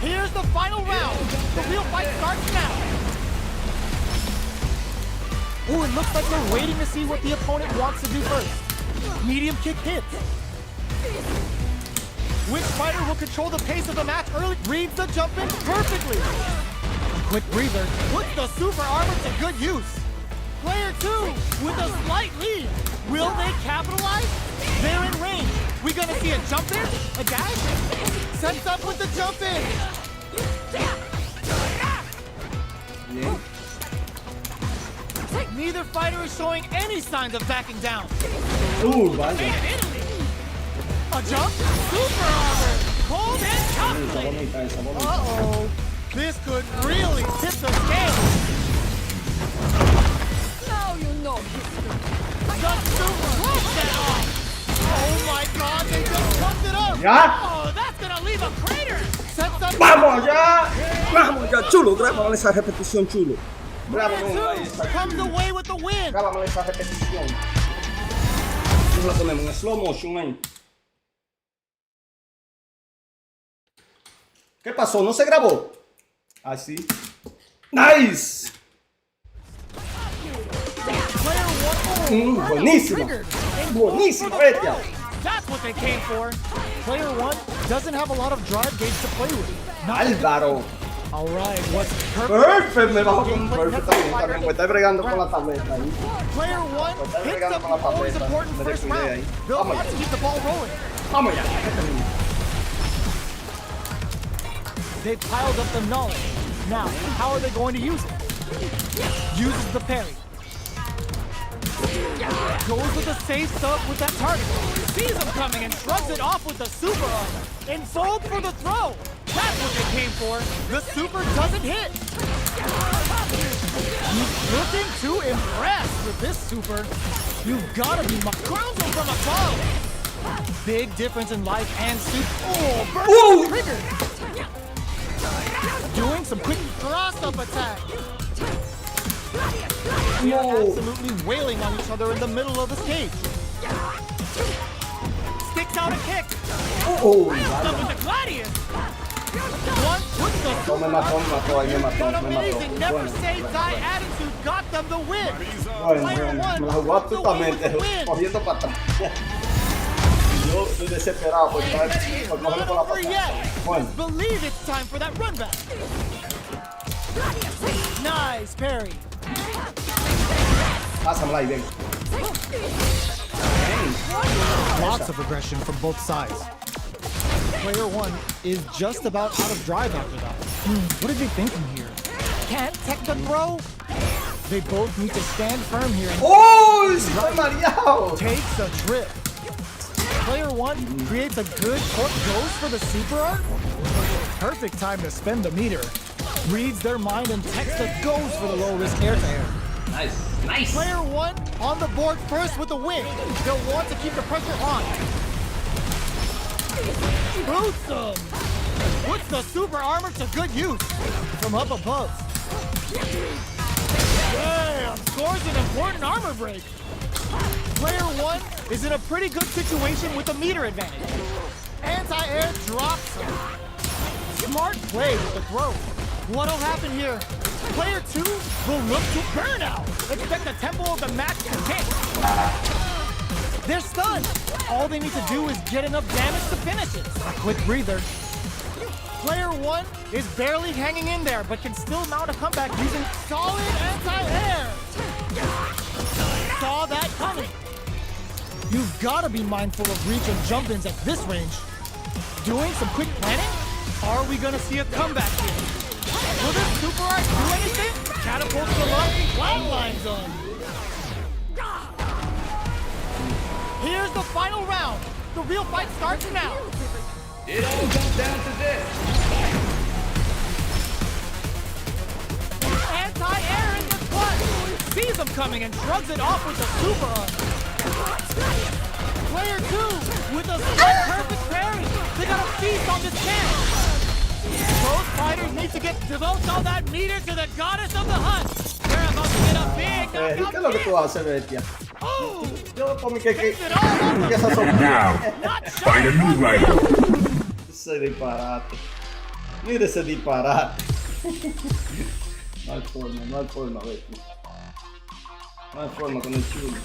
Here's the final round. The real fight starts now. Oh, it looks like they're waiting to see what the opponent wants to do first. Medium kick hits. Which fighter will control the pace of the match early? Reads the jump in perfectly. Quick breather. Puts the super armor to good use. Player 2 with a slight lead. Will they capitalize? They're in range. We gonna see a jump in? A dash? Sets up with the jump in.
Bien.
Neither fighter is showing any signs of backing down.
Vaya.
A jump? Super armor! Cold and tough
Esa
plate.
bonita, esa bonita.
Uh-oh. This could really tip the scale.
Now you know history.
The super broke that off. Oh my god, they just pumped it up.
Ya.
Oh, that's gonna leave a crater. Sets up
¡Vamos ya! ¡Vamos ya, chulo! Grábame esa repetición, chulo. Grábame
Player 2 comes away with the win.
Grábame esa repetición. Nos la ponemos en slow motion ahí. ¿Qué pasó? ¿No se grabó? Ah, sí. ¡Nice! Buenísima. Buenísima, bestia.
That's what they came for. Player 1 doesn't have a lot of drive gauge to play with.
Álvaro.
All right, what's
Perfect, me bajo con perfect también, pues estoy bregando con la tableta ahí.
Player 1
Pues estoy
picks
bregando
up
con la
the always
tableta.
important
Me
first
descuidé
round.
ahí.
They'll
Vamos
want to
ya.
keep the ball rolling.
Vamos ya.
They piled up the knowledge. Now, how are they going to use it? Uses the parry. Goes with a safe sub with that target. Sees him coming and shrugs it off with the super armor. And fold for the throw. That's what they came for. The super doesn't hit. He's looking to impress with this super. You've got to be grounds him from above. Big difference in life and super. Oh, burst triggered. Doing some quick cross-up attack. We are absolutely wailing on each other in the middle of the stage. Sticks out a kick.
Oh,
Up with the gladius. One puts the
No, me mató, ahí me mató,
But
me mató.
amazing, never
Bueno,
say die attitude got them the win.
bueno,
Player
bueno,
one
me la jugó
comes away with
absolutamente,
the win.
corriendo para atrás. Y yo estoy desesperado por cogerlo con la
Not over
patada.
yet.
Bueno,
Believe it's time for that run back. Nice parry.
pásamela ahí, ven.
Lots of aggression from both sides. Player 1 is just about out of drive after that. What are they thinking here? Can't tech the throw? They both need to stand firm here and
¡Oh! ¡Sí estoy mareado!
takes a trip. Player 1 creates a good cork, goes for the super art. Perfect time to spend the meter. Reads their mind and Texa goes for the low risk air to air.
Nice, nice.
Player 1 on the board first with the win. They'll want to keep the pressure on. Boots them. Puts the super armor to good use from up above. Damn, scores an important armor break. Player 1 is in a pretty good situation with the meter advantage. Anti-air drops him. Smart play with the throw. What'll happen here? Player 2 will look to burn out. Expect the tempo of the match to hit. They're stunned. All they need to do is get enough damage to finish it. A quick breather. Player 1 is barely hanging in there, but can still mount a comeback using solid anti-air. Saw that coming. You've got to be mindful of reach and jump-ins at this range. Doing some quick planning? Are we gonna see a comeback here? Will this super art do anything? Catapult the lofty cloud line zone. Here's the final round. The real fight starts now.
It all comes down to this.
Anti-air in the clutch. Sees him coming and shrugs it off with a super arm. Player 2 with a perfect parry. They got a feast on this chance. Both fighters need to devote all that meter to the goddess of the hunt. They're about to get a big knockout.
¿Qué es lo que tú haces, Bestia?
Oh,
Yo por mi que
takes it all over.
esa son
Now,
Not
find a
shy.
new rival.
ese disparate. Mira ese disparate. No hay forma, Bestia. No hay forma con el chulo.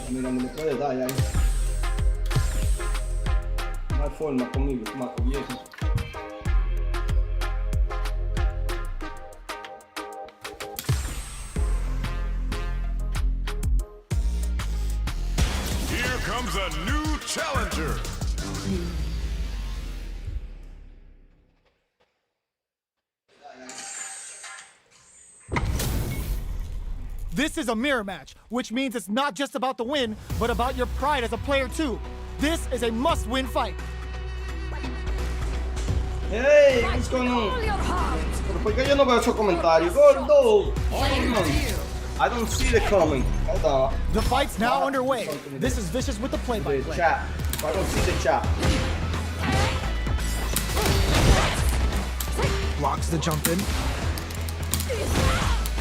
Mira, me lo puede dar ahí. No hay forma conmigo, maco viejo.
Here comes a new challenger.
This is a mirror match, which means it's not just about the win, but about your pride as a player too. This is a must-win fight.
Hey, what's going on? Pero ¿por qué yo no veo esos comentarios? Gordo! I don't see the comment. Hold on.
The fight's now underway. This is Vicious with the
The
play-by-play.
chat. I don't see the chat.
Blocks the jump in.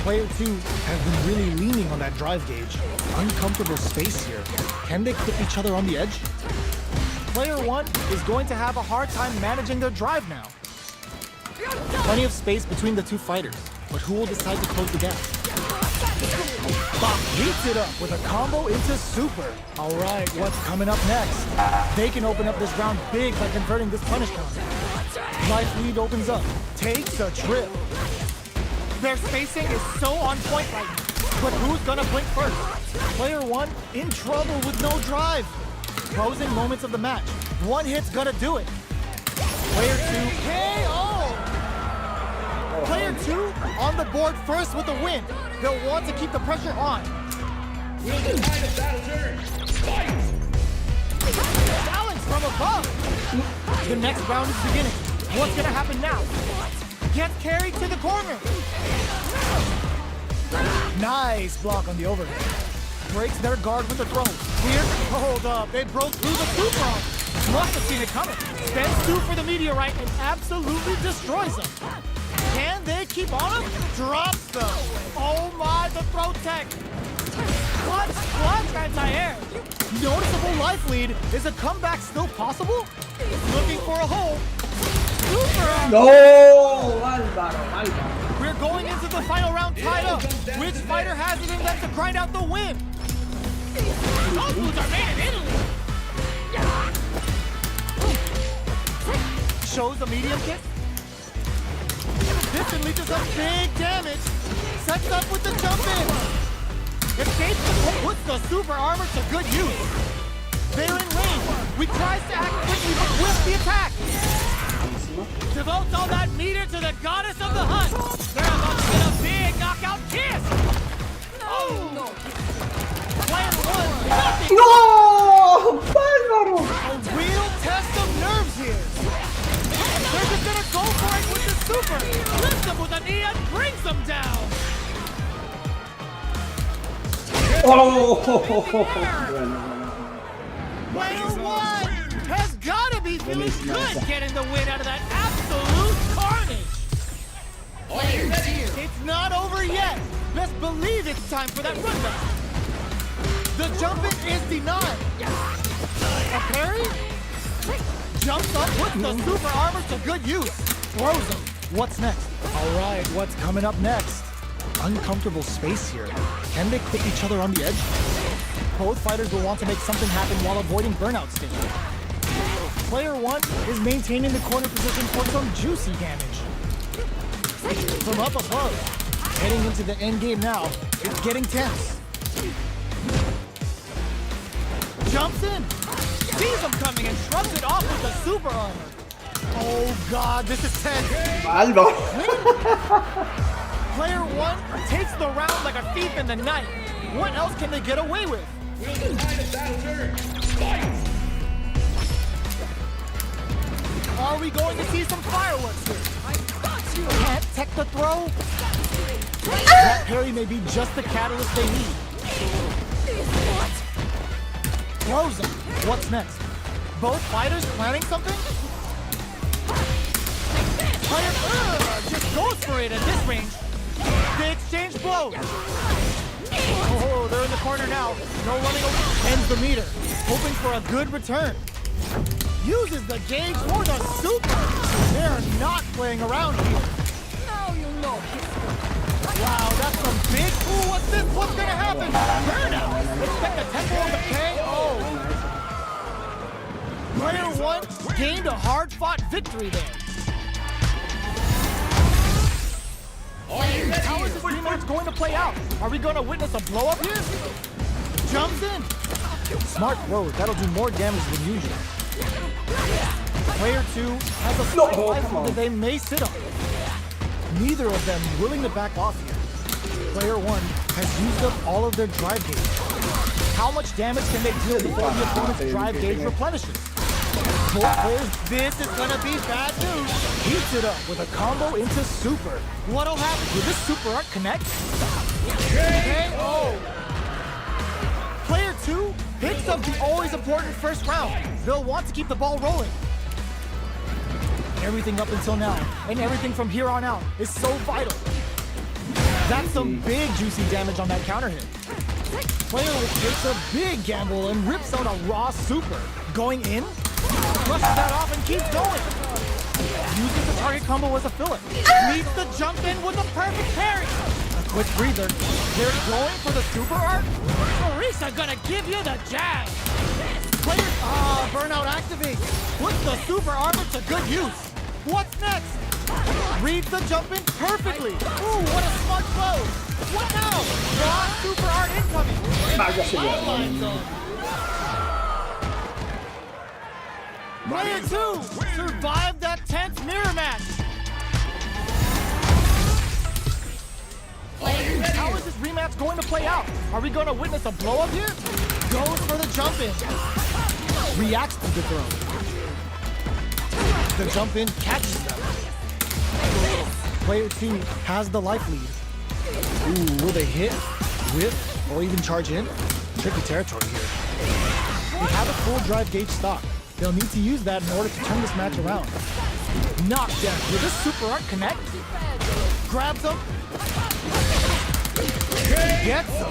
Player 2 have been really leaning on that drive gauge. Uncomfortable space here. Can they clip each other on the edge? Player 1 is going to have a hard time managing their drive now. Plenty of space between the two fighters, but who will decide to close the gap? Bach heats it up with a combo into super. All right, what's coming up next? They can open up this round big by converting this punish counter. Life lead opens up, takes a trip. Their spacing is so on point right now. But who's gonna blink first? Player 1 in trouble with no drive. Closing moments of the match. One hit's gonna do it. Player 2 KO! Player 2 on the board first with the win. They'll want to keep the pressure on.
Will the tide of battle turn? Fight!
Challenge from above. The next round is beginning. What's gonna happen now? Gets carried to the corner. Nice block on the overhead. Breaks their guard with a throw. Weird. Hold up. They broke through the super arm. Must have seen it coming. Spends 2 for the meteorite and absolutely destroys them. Can they keep on him? Drops them. Oh my, the throw tech. Clutch anti-air. Noticeable life lead. Is a comeback still possible? Looking for a hole. Super arm.
No! Álvaro.
We're going into the final round tied up. Which fighter has it in them to grind out the win? Those moves are made in Italy. Shows a medium kick. This unleashes some big damage. Sets up with the jump in. Escapes the puts the super armor to good use. They're in range. We tries to act quickly but whiffs the attack. Devotes all that meter to the goddess of the hunt. They're about to get a big knockout kiss. Oh! Player 1, nothing.
No! Álvaro!
A real test of nerves here. They're just gonna go for it with the super. Lifts them with a knee and brings them down.
Oh!
Player 1 has gotta be feeling good getting the win out of that absolute carnage.
Are you ready?
It's not over yet. Best believe it's time for that runback. The jumping is denied. A parry? Jumps up, puts the super armor to good use. Throws him. What's next? All right, what's coming up next? Uncomfortable space here. Can they clip each other on the edge? Both fighters will want to make something happen while avoiding burnout stage. Player 1 is maintaining the corner position for some juicy damage. From up above, heading into the end game now, it's getting tense. Jumps in, sees him coming and shrugs it off with the super armor. Oh god, this is tense.
Alba.
Player 1 takes the round like a thief in the night. What else can they get away with? Are we going to see some fireworks here? Can't tech the throw? That parry may be just the catalyst they need. Throws him. What's next? Both fighters planning something? Player just goes for it at this range. They exchange blows. Oh, they're in the corner now. No running away. Ends the meter, hoping for a good return. Uses the gauge for the super. They're not playing around here.
Now you know history.
Wow, that's some big. Ooh, what's this? What's gonna happen? Burnout. Expect a tempo on the KO. Player 1 gained a hard-fought victory there. How is this rematch going to play out? Are we going to witness a blow-up here? Jumps in. Smart throw. That'll do more damage than usual. Player 2 has a slight rifle that they may sit on. Neither of them willing to back off here. Player 1 has used up all of their drive gauge. How much damage can they deal before the opponent's drive gauge replenishes? Both players, this is gonna be bad news. Heats it up with a combo into super. What'll happen? Will this super art connect? KO! Player 2 picks up the always important first round. They'll want to keep the ball rolling. Everything up until now, and everything from here on out, is so vital. That's some big juicy damage on that counter hit. Player takes a big gamble and rips out a raw super. Going in? Brushes that off and keeps going. Uses the target combo as a filler. Meets the jump in with a perfect parry. A quick breather. They're going for the super art? Marisa gonna give you the jab. Player, burnout activates. Puts the super armor to good use. What's next? Reads the jump in perfectly. Ooh, what a smart blow. What now? Raw super art incoming. Player 2 survived that tense mirror match. How is this rematch going to play out? Are we going to witness a blow up here? Goes for the jump in. Reacts to the throw. The jump in catches them. Player 2 has the life lead. Ooh, will they hit, whip, or even charge in? Tricky territory here. They have a full drive gauge stock. They'll need to use that in order to turn this match around. Knockdown. Will this super art connect? Grabs him. Gets him.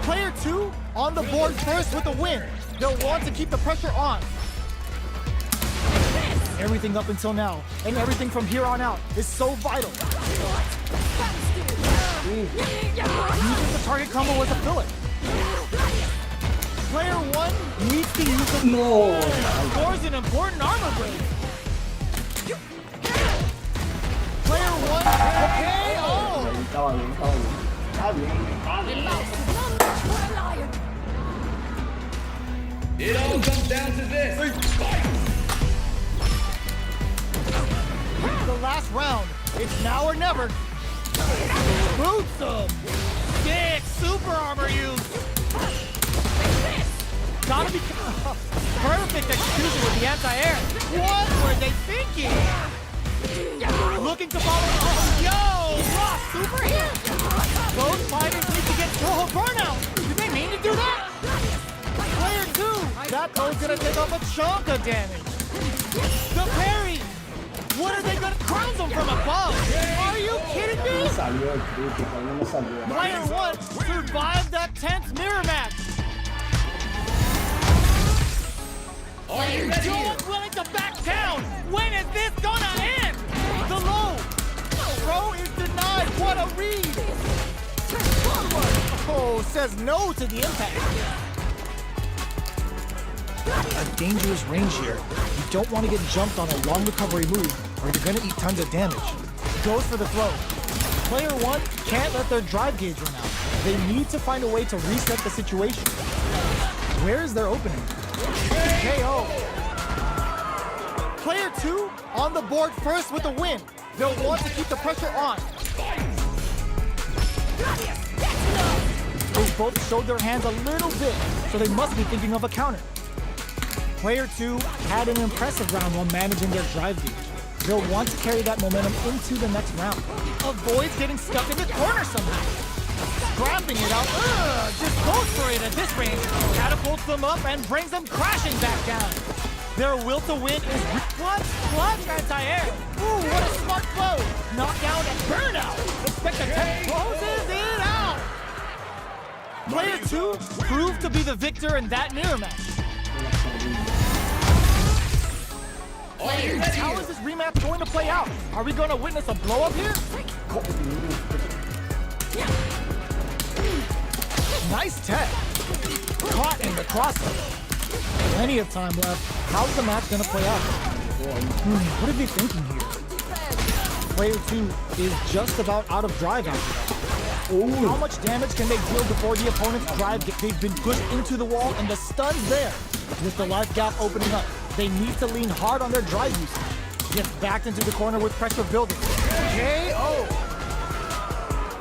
Player 2 on the board first with a win. They'll want to keep the pressure on. Everything up until now, and everything from here on out, is so vital. Uses the target combo as a filler. Player 1 needs to use the scores an important armor break. Player 1 KO.
It all comes down to this. Fight!
The last round. It's now or never. Boots him. Sick super armor use. Gotta be perfect execution with the anti-air. What were they thinking? Looking to follow up. Yo, raw super here. Both fighters need to get Trovo burnout. Did they mean to do that? Player 2. That throw's gonna take off a chunk of damage. The parry. What are they gonna crown them from above? Are you kidding me? Player 1 survived that tense mirror match. Player 2 unwilling to back down. When is this gonna end? The low. Throw is denied. What a read. Oh, says no to the impact. a dangerous range here. You don't want to get jumped on a long recovery move, or you're going to eat tons of damage. Goes for the throw. Player 1 can't let their drive gauge run out. They need to find a way to reset the situation. Where is their opening? KO. Player 2 on the board first with a win. They'll want to keep the pressure on. They both showed their hands a little bit, so they must be thinking of a counter. Player 2 had an impressive round while managing their drive gauge. They'll want to carry that momentum into the next round. Avoids getting stuck in the corner somehow. Scrapping it out, just goes for it at this range. Catapults them up and brings them crashing back down. Their will to win is clutch anti-air. Ooh, what a smart blow. Knockdown and burnout. Expect the 10 closes it out. Player 2 proved to be the victor in that mirror match. How is this rematch going to play out? Are we going to witness a blow up here? Nice tech. Caught in the crossover. Plenty of time left. How's the match going to play out? What are they thinking here? Player 2 is just about out of drive after that. How much damage can they deal before the opponent's drive? They've been pushed into the wall and the stun's there. With the life gap opening up, they need to lean hard on their drive usage. Gets backed into the corner with pressure building. KO!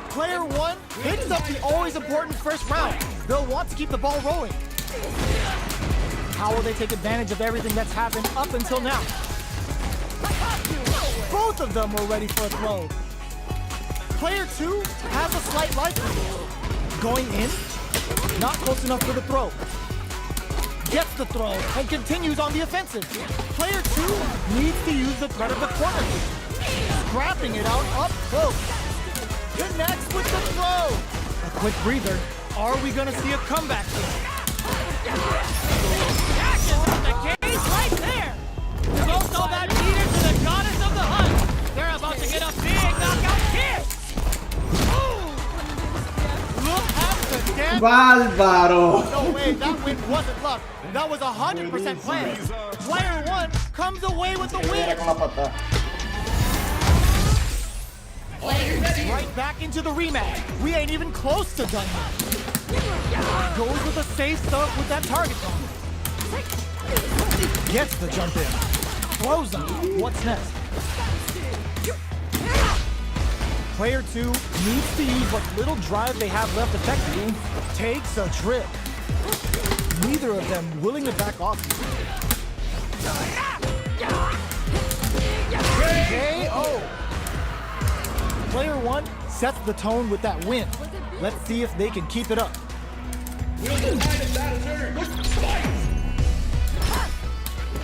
Player 1 picks up the always important first round. They'll want to keep the ball rolling. How will they take advantage of everything that's happened up until now? Both of them were ready for a throw. Player 2 has a slight life lead. Going in, not close enough for the throw. Gets the throw and continues on the offensive. Player 2 needs to use the threat of the corner. Scrapping it out up close. Connects with the throw. A quick breather. Are we gonna see a comeback here? Actions on the cage right there. Close all that meter to the goddess of the hunt. They're about to get a big knockout kick. Look at the damn.
Bárbaro.
No way, that win wasn't luck. That was 100% planned. Player 1 comes away with the win. Right back into the rematch. We ain't even close to done yet. Goes with the safe stuff with that target bomb. Gets the jump in. Throws them. What's next? Player 2 needs to use what little drive they have left effectively. Takes a trip. Neither of them willing to back off. KO! Player 1 sets the tone with that win. Let's see if they can keep it up.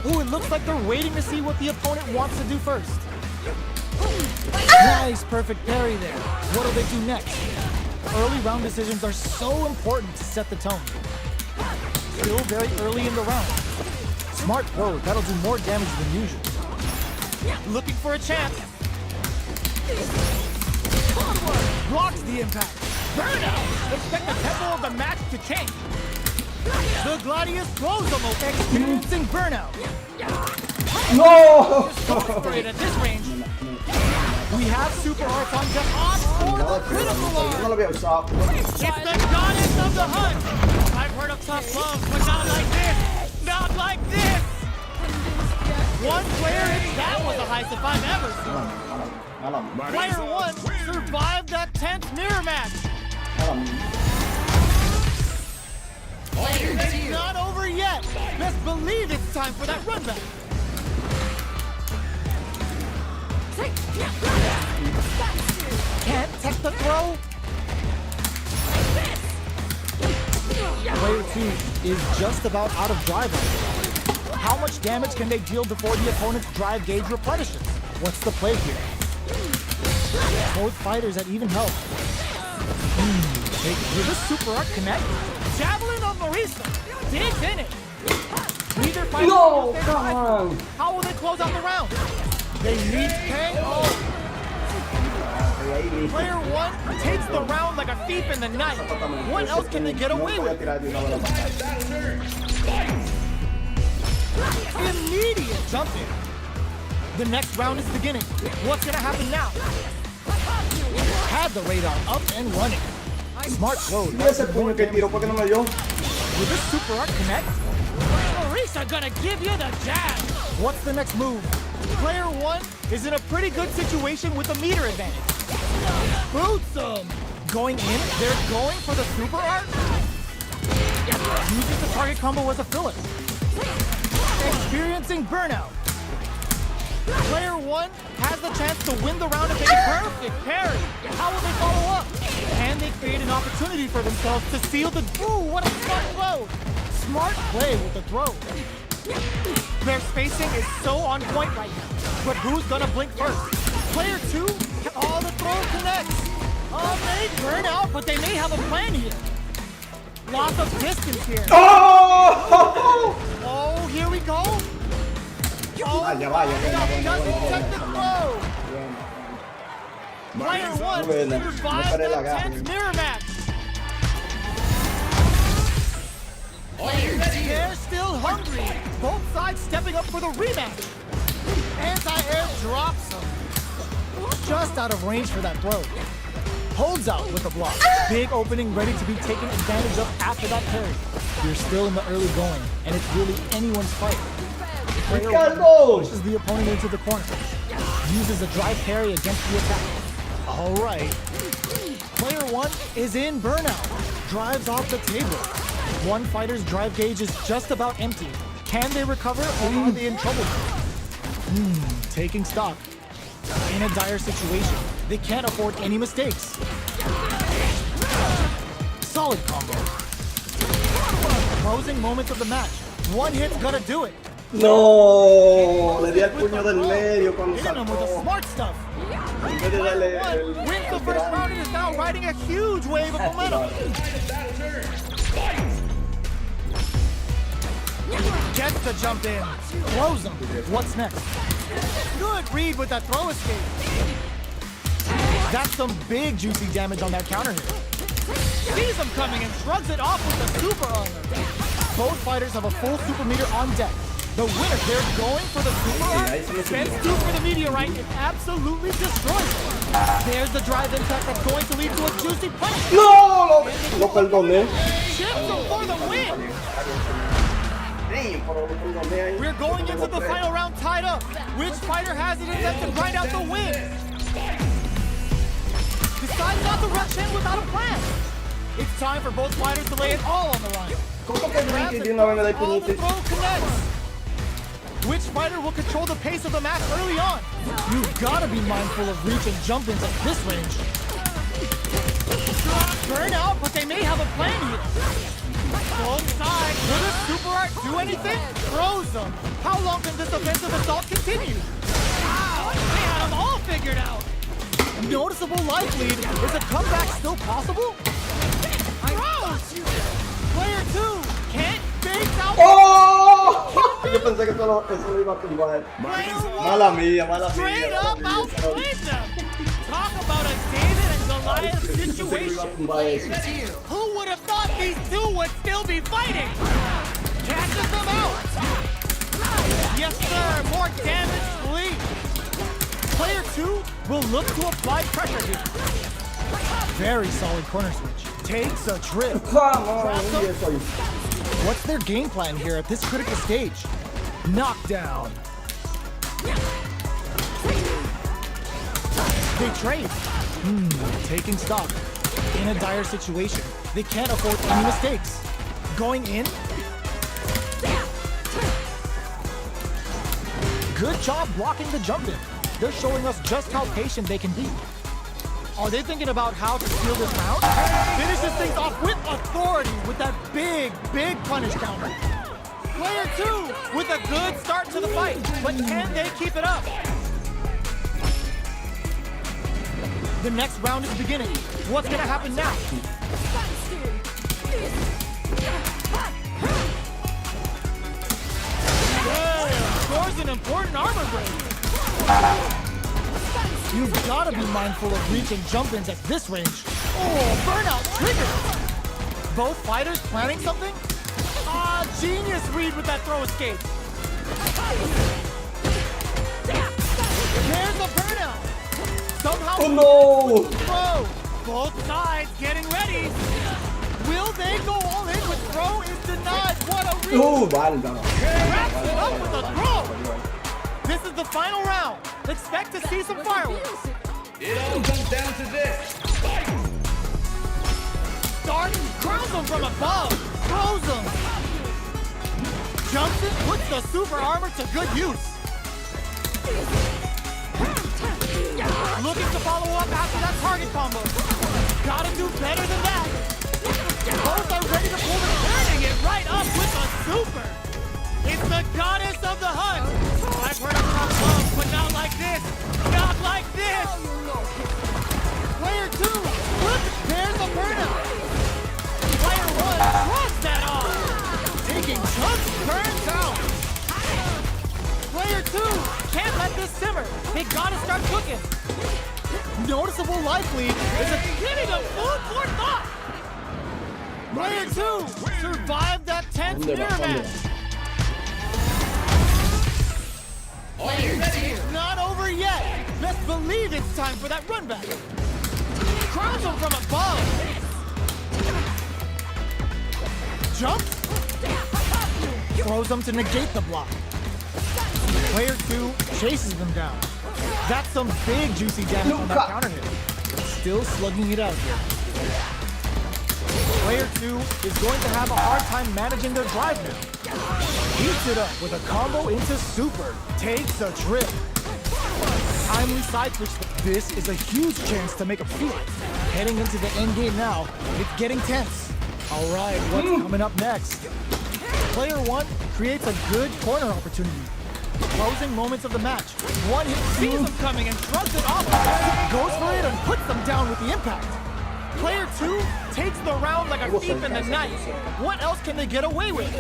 Ooh, it looks like they're waiting to see what the opponent wants to do first. Nice, perfect parry there. What'll they do next? Early round decisions are so important to set the tone. Still very early in the round. Smart throw, that'll do more damage than usual. Looking for a chance. Blocks the impact. Burnout! Expect the tempo of the match to change. The Gladius throws them open, experiencing burnout.
No!
For it at this range. We have super arts on just on for the critical arm. It's the goddess of the hunt. I've heard of tough love, but not like this. Not like this. One player hits that was the highest if I've ever seen. Player 1 survived that tense mirror match. It's not over yet. Best believe it's time for that run back. Can't tech the throw. Player 2 is just about out of drive right now. How much damage can they deal before the opponent's drive gauge replenishes? What's the play here? Both fighters at even health. Will this super arc connect? Javelin of Marisa digs in it. Neither fighter.
No, come on.
How will they close out the round? They need KO. Player 1 takes the round like a thief in the night. What else can they get away with? jump in. The next round is beginning. What's gonna happen now? Had the radar up and running. Smart throw.
Y ese puño que tiró, ¿por qué no me dio?
Will this super art connect?
Marisa gonna give you the jab.
What's the next move? Player 1 is in a pretty good situation with a meter advantage.
Boots him.
Going in, they're going for the super art. Uses the target combo as a filler. Experiencing burnout. Player 1 has the chance to win the round if they get perfect parry. How will they follow up? And they create an opportunity for themselves to seal the... Ooh, what a smart throw! Smart play with the throw. Their spacing is so on point right now. But who's gonna blink first? Player 2? Oh, the throw connects. Oh, they burn out, but they may have a plan here. Loss of distance here.
¡Oh!
Oh, here we go. Oh,
Ah, ya va, ya va.
doesn't check the throw. Player 1
Buena. No
survives
paré la
the
gana.
tense mirror match. They're still hungry. Both sides stepping up for the rematch. Anti-air drops him. Just out of range for that throw. Holds out with a block. Big opening ready to be taken advantage of after that parry. You're still in the early going, and it's really anyone's fight. Player 1
Ricardo!
pushes the opponent into the corner. Uses a dry parry against the attack. All right. Player 1 is in burnout. Drives off the table. One fighter's drive gauge is just about empty. Can they recover or are they in trouble? Taking stock. In a dire situation, they can't afford any mistakes. Solid combo. Closing moments of the match. One hit's gonna do it.
No, le di al puño del medio cuando
Hitting him with the
saltó.
smart stuff.
En vez de darle
One
el...
wins the first round and is now riding a huge wave of momentum. Gets the jump in. Throws him. What's next? Good read with that throw escape. That's some big juicy damage on that counter hit. Sees him coming and shrugs it off with the super armor. Both fighters have a full super meter on deck. The winner, they're going for the super armor. Spends 2 for the meteorite and absolutely destroys it. There's the drive impact that's going to lead to a juicy punch.
¡No! Lo perdoné.
Chips him for the win.
Pero lo perdoné ahí.
We're going into the final round tied up. Which fighter has it in them to grind out the win? Decides not to rush in without a plan. It's time for both fighters to lay it all on the line.
¿Cómo que brinque de una vez me da el
All the
puñito?
throw connects. Which fighter will control the pace of the match early on? You've got to be mindful of reach and jump ins at this range. Burn out, but they may have a plan here. Both sides. Will this super art do anything? Throws them. How long can this offensive assault continue? Wow, they had them all figured out. Noticeable life lead. Is a comeback still possible? Throws! Player 2 can't face out.
¡Oh! Yo pensé que eso lo iba a tumbar.
Player 1
Mala mía, mala mía.
straight up outplayed them. Talk about a David and Goliath
Pensé que iba
situation.
a tumbar eso.
Who would have thought these two would still be fighting? Catches them out. Yes, sir. More damage, please. Player 2 will look to apply pressure here. Very solid corner switch. Takes a trip.
Come on, y eso ahí.
What's their game plan here at this critical stage? Knockdown. They trade. Taking stock. In a dire situation. They can't afford any mistakes. Going in. Good job blocking the jump in. They're showing us just how patient they can be. Are they thinking about how to steal this round? Finishes things off with authority with that big punish counter. Player 2 with a good start to the fight, but can they keep it up? The next round is beginning. What's gonna happen now? Damn, scores an important armor break. You've got to be mindful of reach and jump-ins at this range. Oh, burnout triggered. Both fighters planning something? Ah, genius read with that throw escape. There's a burnout. Somehow.
Oh no!
Throw. Both sides getting ready. Will they go all in with throw? Is denied. What a read.
Balda.
Wraps it up with a throw. This is the final round. Expect to see some fireworks.
It all comes down to this. Fight!
Start, crowns him from above. Throws him. Jumps it, puts the super armor to good use. Looking to follow up after that target combo. Gotta do better than that. Both are ready to pull the turning it right up with a super. It's the goddess of the hunt. I've heard of tough love, but not like this. Not like this. Player 2, look, there's a burnout. Player 1 drops that off. Taking chunks, turns out. Player 2 can't let this simmer. They gotta start cooking. Noticeable life lead is a giving them food for thought. Player 2 survived that tense mirror match. Not over yet. Best believe it's time for that run back. Crowns him from above. Jump. Throws him to negate the block. Player 2 chases them down. That's some big juicy damage on that counter hit. Still slugging it out here. Player 2 is going to have a hard time managing their drive now. Heats it up with a combo into super. Takes a trip. Timely side switch. This is a huge chance to make a feat. Heading into the end game now. It's getting tense. All right, what's coming up next? Player 1 creates a good corner opportunity. Closing moments of the match. One hit sees them coming and shrugs it off. Goes for it and puts them down with the impact. Player 2 takes the round like a thief in the night. What else can they get away with?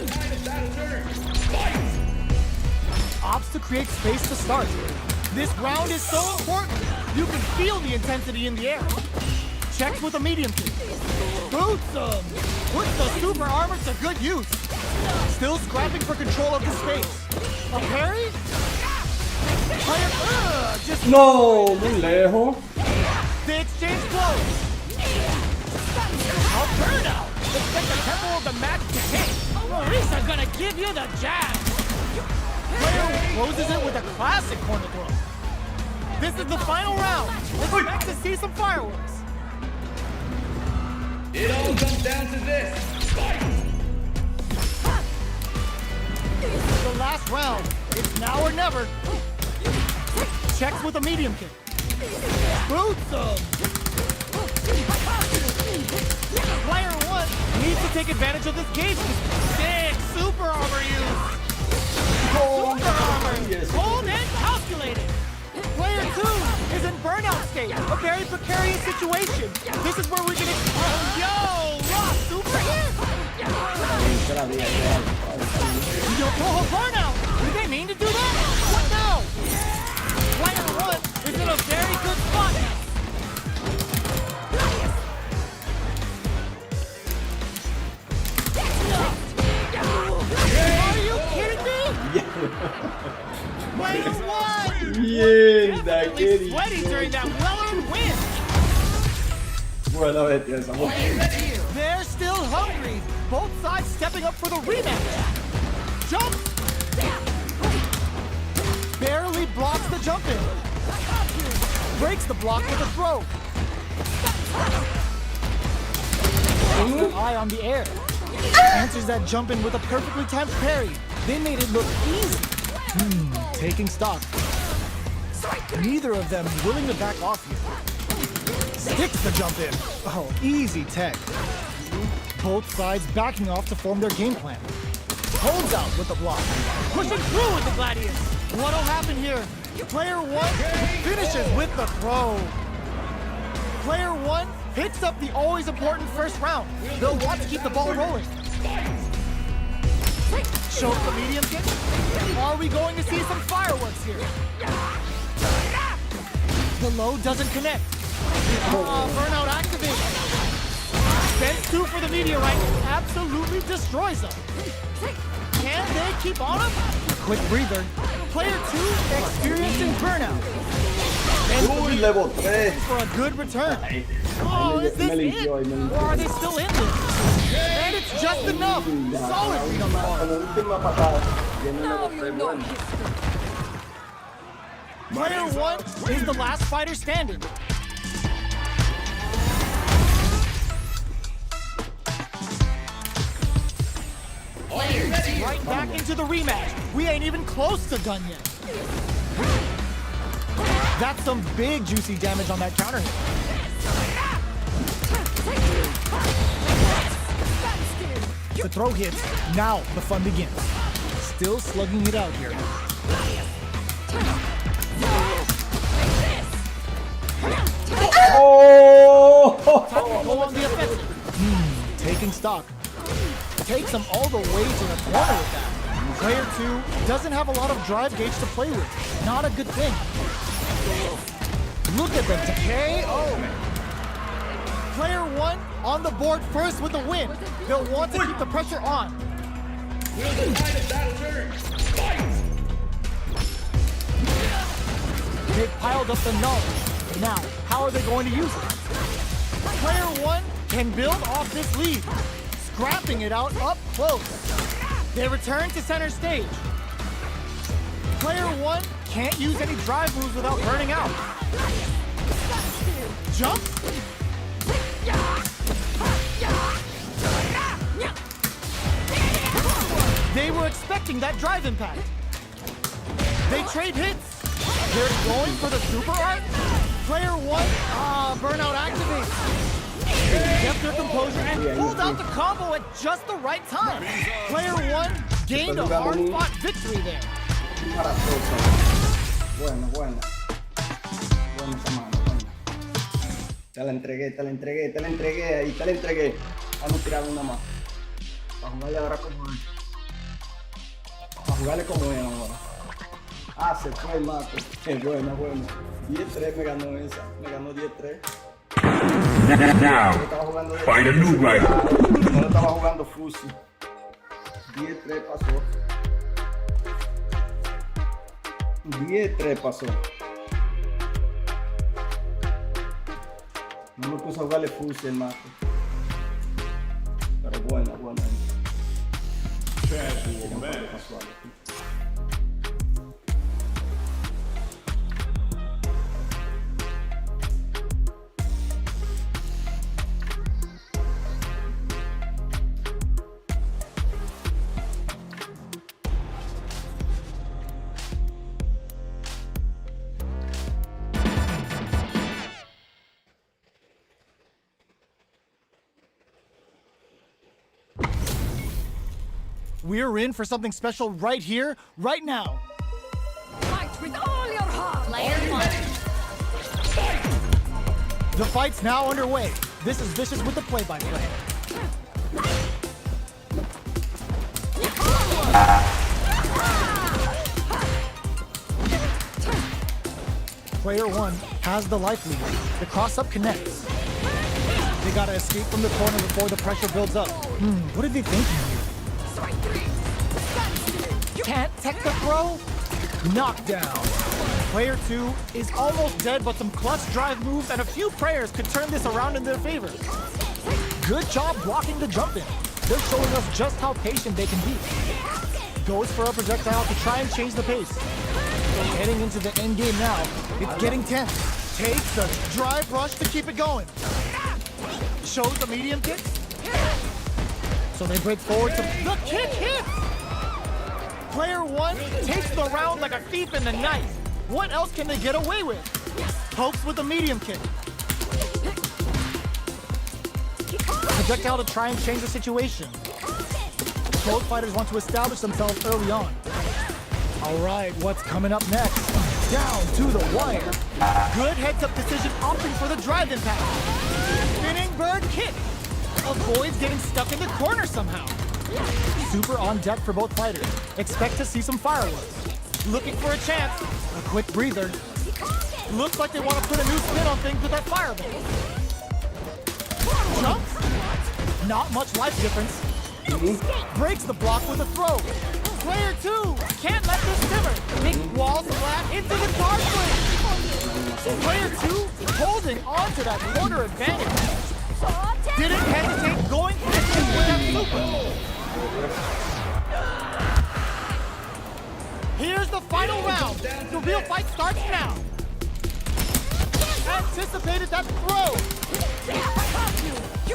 Opts to create space to start. This round is so important. You can feel the intensity in the air. Checks with a medium kick. Boots him. Puts the super armor to good use. Still scrapping for control of the space. A parry? Player, just
No, muy lejos.
the exchange close. A burnout. Expect the tempo of the match to hit.
Marisa gonna give you the jab.
Player closes it with a classic corner throw. This is the final round. Expect to see some fireworks.
It all comes down to this. Fight!
The last round. It's now or never. Checks with a medium kick. Boots him. Player 1 needs to take advantage of this gauge. Big super armor use. Super armor. Cold and calculated. Player 2 is in burnout state. A very precarious situation. This is where we're gonna. Oh, yo! Raw super hit! Yo, burnout! Did they mean to do that? What now? Player 1 is in a very good spot. Are you kidding me? Player 1!
Mierda,
Definitely sweaty during that well-earned win.
Bueno, bestia, estamos.
They're still hungry. Both sides stepping up for the rematch. Jump! Barely blocks the jump in. Breaks the block with a throw. Eye on the air. Answers that jump in with a perfectly timed parry. They made it look easy. Taking stock. Neither of them willing to back off here. Sticks the jump in. Oh, easy tech. Both sides backing off to form their game plan. Holds out with the block. Pushing through with the Gladius. What'll happen here? Player 1 finishes with the throw. Player 1 picks up the always important first round. They'll want to keep the ball rolling. Shows the medium kick. Are we going to see some fireworks here? The low doesn't connect. Burnout activated. Bends 2 for the meteorite. Absolutely destroys them. Can they keep on him? Quick breather. Player 2 experiencing burnout.
Uy, le boté.
For a good return. Oh, is this it? Or are they still in this? And it's just enough. Solid read on the
Con
ball.
la última patada. Viene le boté, bueno.
Player 1 is the last fighter standing. Right back into the rematch. We ain't even close to done yet. That's some big juicy damage on that counter hit. The throw hits. Now the fun begins. Still slugging it out here.
Oh!
Time to go on the offensive. Taking stock. Takes him all the way to the corner with that. Player 2 doesn't have a lot of drive gauge to play with. Not a good thing. Look at the decay. Oh. Player 1 on the board first with the win. They'll want to keep the pressure on.
Will the tide of battle turn? Fight!
They've piled up the knowledge. Now, how are they going to use it? Player 1 can build off this lead, scrapping it out up close. They return to center stage. Player 1 can't use any drive moves without burning out. Jump. They were expecting that drive impact. They trade hits. They're going for the super art. Player 1, burnout activates. They kept their composure and pulled out the combo at just the right time. Player 1 gained a hard-fought victory there.
Buena. Buena esa mano, buena. Te la entregué. Ahí te la entregué. Vamos a tirar una más. Para jugarle ahora como es. Para jugarle como es ahora. Ah, se fue el mato. Buena. 10-3 me ganó esa. Me ganó 10-3.
Now, find a new rival.
No estaba jugando Fusi. 10-3 pasó. 10-3 pasó. No me puse a jugarle Fusi el mato. Pero buena.
Casual match.
Pasó algo.
We're in for something special right here, right now.
Fight with all your heart.
Player 1.
The fight's now underway. This is Vicious with the play-by-play. Player 1 has the life lead. The cross-up connects. They gotta escape from the corner before the pressure builds up. What are they thinking here? Can't tech the throw? Knockdown. Player 2 is almost dead, but some clutch drive moves and a few prayers could turn this around in their favor. Good job blocking the jump in. They're showing us just how patient they can be. Goes for a projectile to try and change the pace. Heading into the end game now. It's getting tense. Takes the drive rush to keep it going. Shows the medium kick. So they break forward to the kick hits. Player 1 takes the round like a thief in the night. What else can they get away with? Pokes with the medium kick. Projectile to try and change the situation. Both fighters want to establish themselves early on. All right, what's coming up next? Down to the wire. Good heads-up decision opting for the drive impact. Spinning bird kick. Avoids getting stuck in the corner somehow. Super on deck for both fighters. Expect to see some fireworks. Looking for a chance. A quick breather. Looks like they want to put a new spin on things with that fireball. Jumps. Not much life difference. Breaks the block with a throw. Player Player 2 holding on to that corner advantage. Didn't hesitate going for it with that super. Here's the final round. The real fight starts now. Anticipated that throw.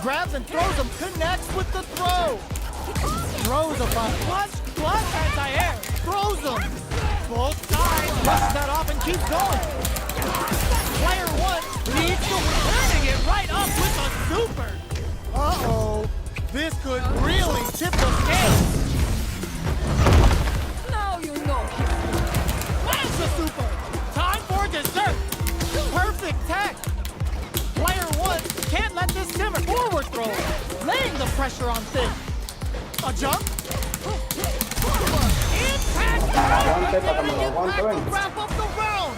Grabs and throws him, connects with the throw. Throws a punch, plus anti-air. Throws him. Both sides pushes that off and keeps going. Player 1 needs to turning it right up with a super. Uh-oh. This could really tip the scale.
Now you know.
Where's the super? Time for dessert. Perfect tech. Player 1 can't let this simmer. Forward throw. Laying the pressure on Thin. A jump. Impact. Wrap up the round.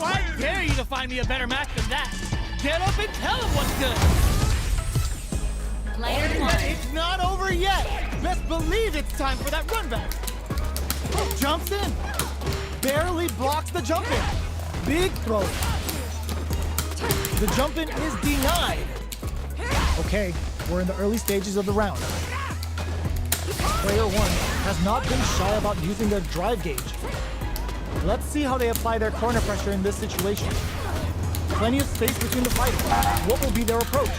I dare you to find me a better match than that. Get up and tell him what's good.
Player 1.
It's not over yet. Best believe it's time for that run back. Jumps in. Barely blocks the jump in. Big throw. The jump in is denied. Okay, we're in the early stages of the round. Player 1 has not been shy about using their drive gauge. Let's see how they apply their corner pressure in this situation. Plenty of space between the fighters. What will be their approach?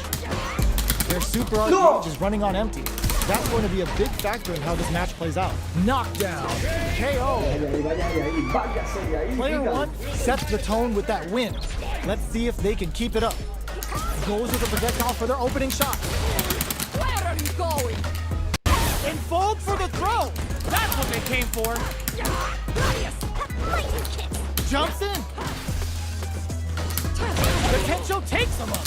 Their super art gauge is running on empty. That's going to be a big factor in how this match plays out. Knockdown. KO. Player 1 sets the tone with that win. Let's see if they can keep it up. Goes with a projectile for their opening shot.
Where are you going?
And fold for the throw. That's what they came for. Jumps in. The Tencho takes them up.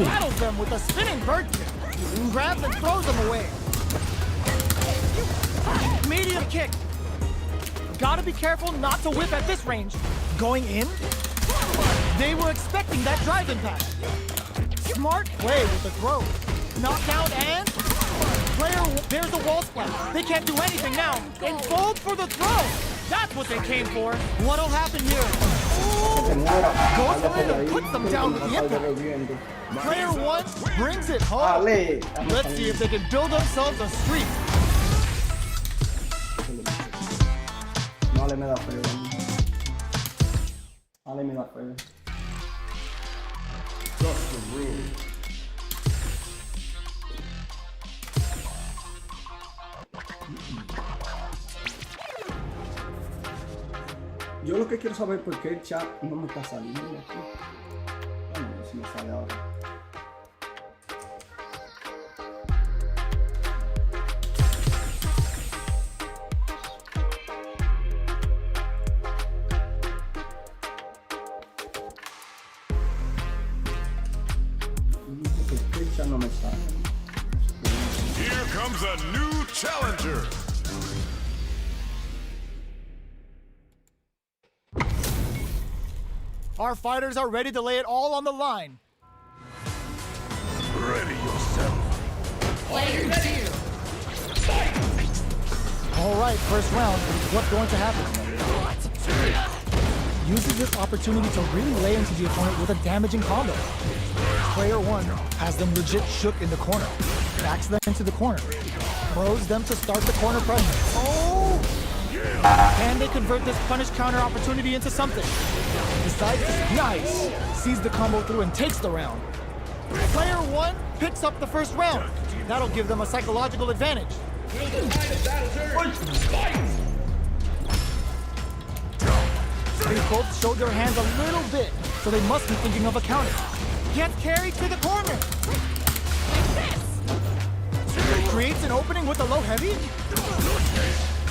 Battles them with a spinning bird kick. Grabs and throws them away. Medium kick. Gotta be careful not to whip at this range. Going in. They were expecting that drive impact. Smart play with the throw. Knockdown and player, there's a wall splash. They can't do anything now. And fold for the throw. That's what they came for. What'll happen here? Goes for it and puts them down with the impact. Player 1 brings it home. Let's see if they can build themselves a streak.
Ale me da feo. Ale me da feo. Just the rule. Yo lo que quiero saber es por qué el chat no me está saliendo aquí. Vamos a ver si me sale ahora. El chat no me sale.
Here comes a new challenger.
Our fighters are ready to lay it all on the line.
Ready yourself.
Player 2.
All right, first round. What's going to happen? Uses this opportunity to really lay into the opponent with a damaging combo. Player 1 has them legit shook in the corner. Backs them into the corner. Throws them to start the corner pressure. Oh! Can they convert this punish counter opportunity into something? Decides, nice! Sees the combo through and takes the round. Player 1 picks up the first round. That'll give them a psychological advantage. They both showed their hands a little bit, so they must be thinking of a counter. Gets carried to the corner. Creates an opening with a low heavy.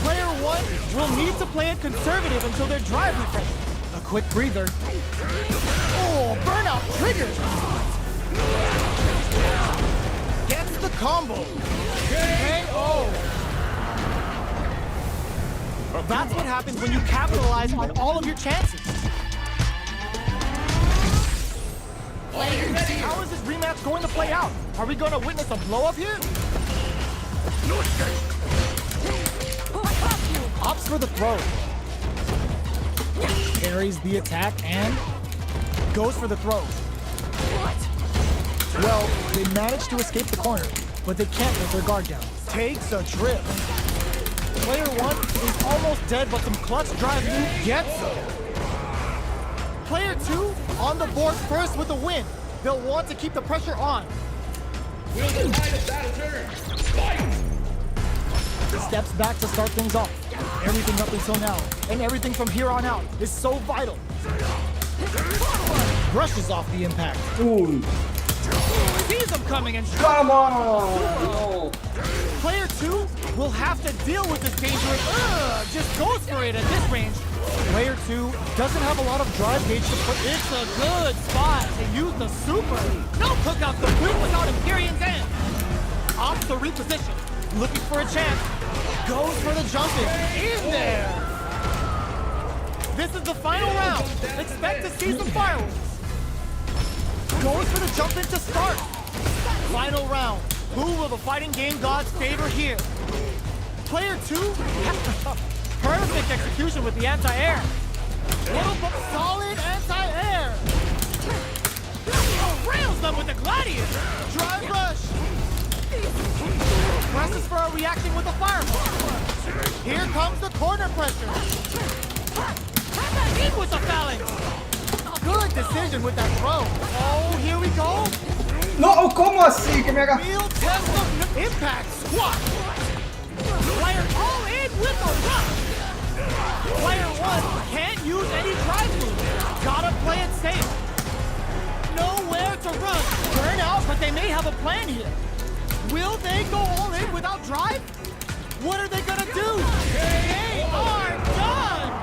Player 1 will need to play it conservative until their drive refreshes. A quick breather. Oh, burnout triggered. Gets the combo. KO. That's what happens when you capitalize on all of your chances. How is this rematch going to play out? Are we going to witness a blow-up here? Opts for the throw. Parries the attack and goes for the throw. Well, they managed to escape the corner, but they can't let their guard down. Takes a trip. Player 1 is almost dead, but some clutch drive move gets him. Player 2 on the board first with a win. They'll want to keep the pressure on.
Will the Titans out of turn? Fight!
Steps back to start things off. Everything up until now, and everything from here on out is so vital. Brushes off the impact.
Uy,
Sees him coming and
vamos.
Player 2 will have to deal with this dangerous. Just goes for it at this range. Player 2 doesn't have a lot of drive gauge to put. It's a good spot to use the super. No cookout complete without Imperium's end. Opts to reposition. Looking for a chance. Goes for the jump in there. This is the final round. Expect to see some fireworks. Goes for the jump in to start. Final round. Who will the fighting game gods favor here? Player 2, perfect execution with the anti-air. Little but solid anti-air. Rails them with the gladiator. Drive rush. Presses for a reaction with the fireball. Here comes the corner pressure. In with the phalanx. Good decision with that throw. Oh, here we go.
No, ¿cómo así? Que me haga.
Real test of impact squat. Player all in with the rush. Player 1 can't use any drive move. Gotta play it safe. Nowhere to run. Burn out, but they may have a plan here. Will they go all in without drive? What are they gonna do? They are done!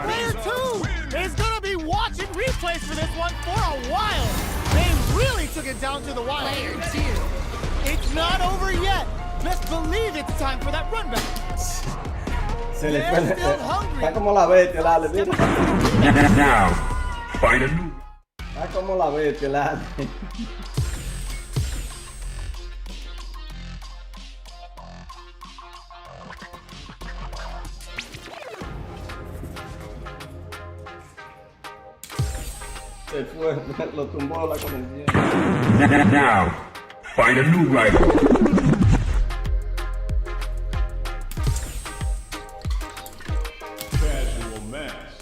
Player 2 is gonna be watching replays for this one for a while. They really took it down to the wire.
Player 2.
It's not over yet. Best believe it's time for that run back.
Se le
They're
fue.
still hungry.
Está como la bestia, Lale. Mira.
Now, fight a new.
Está como la bestia, Lale. Se fue, lo tumbó la conexión.
Now, fight a new rival.
Casual match.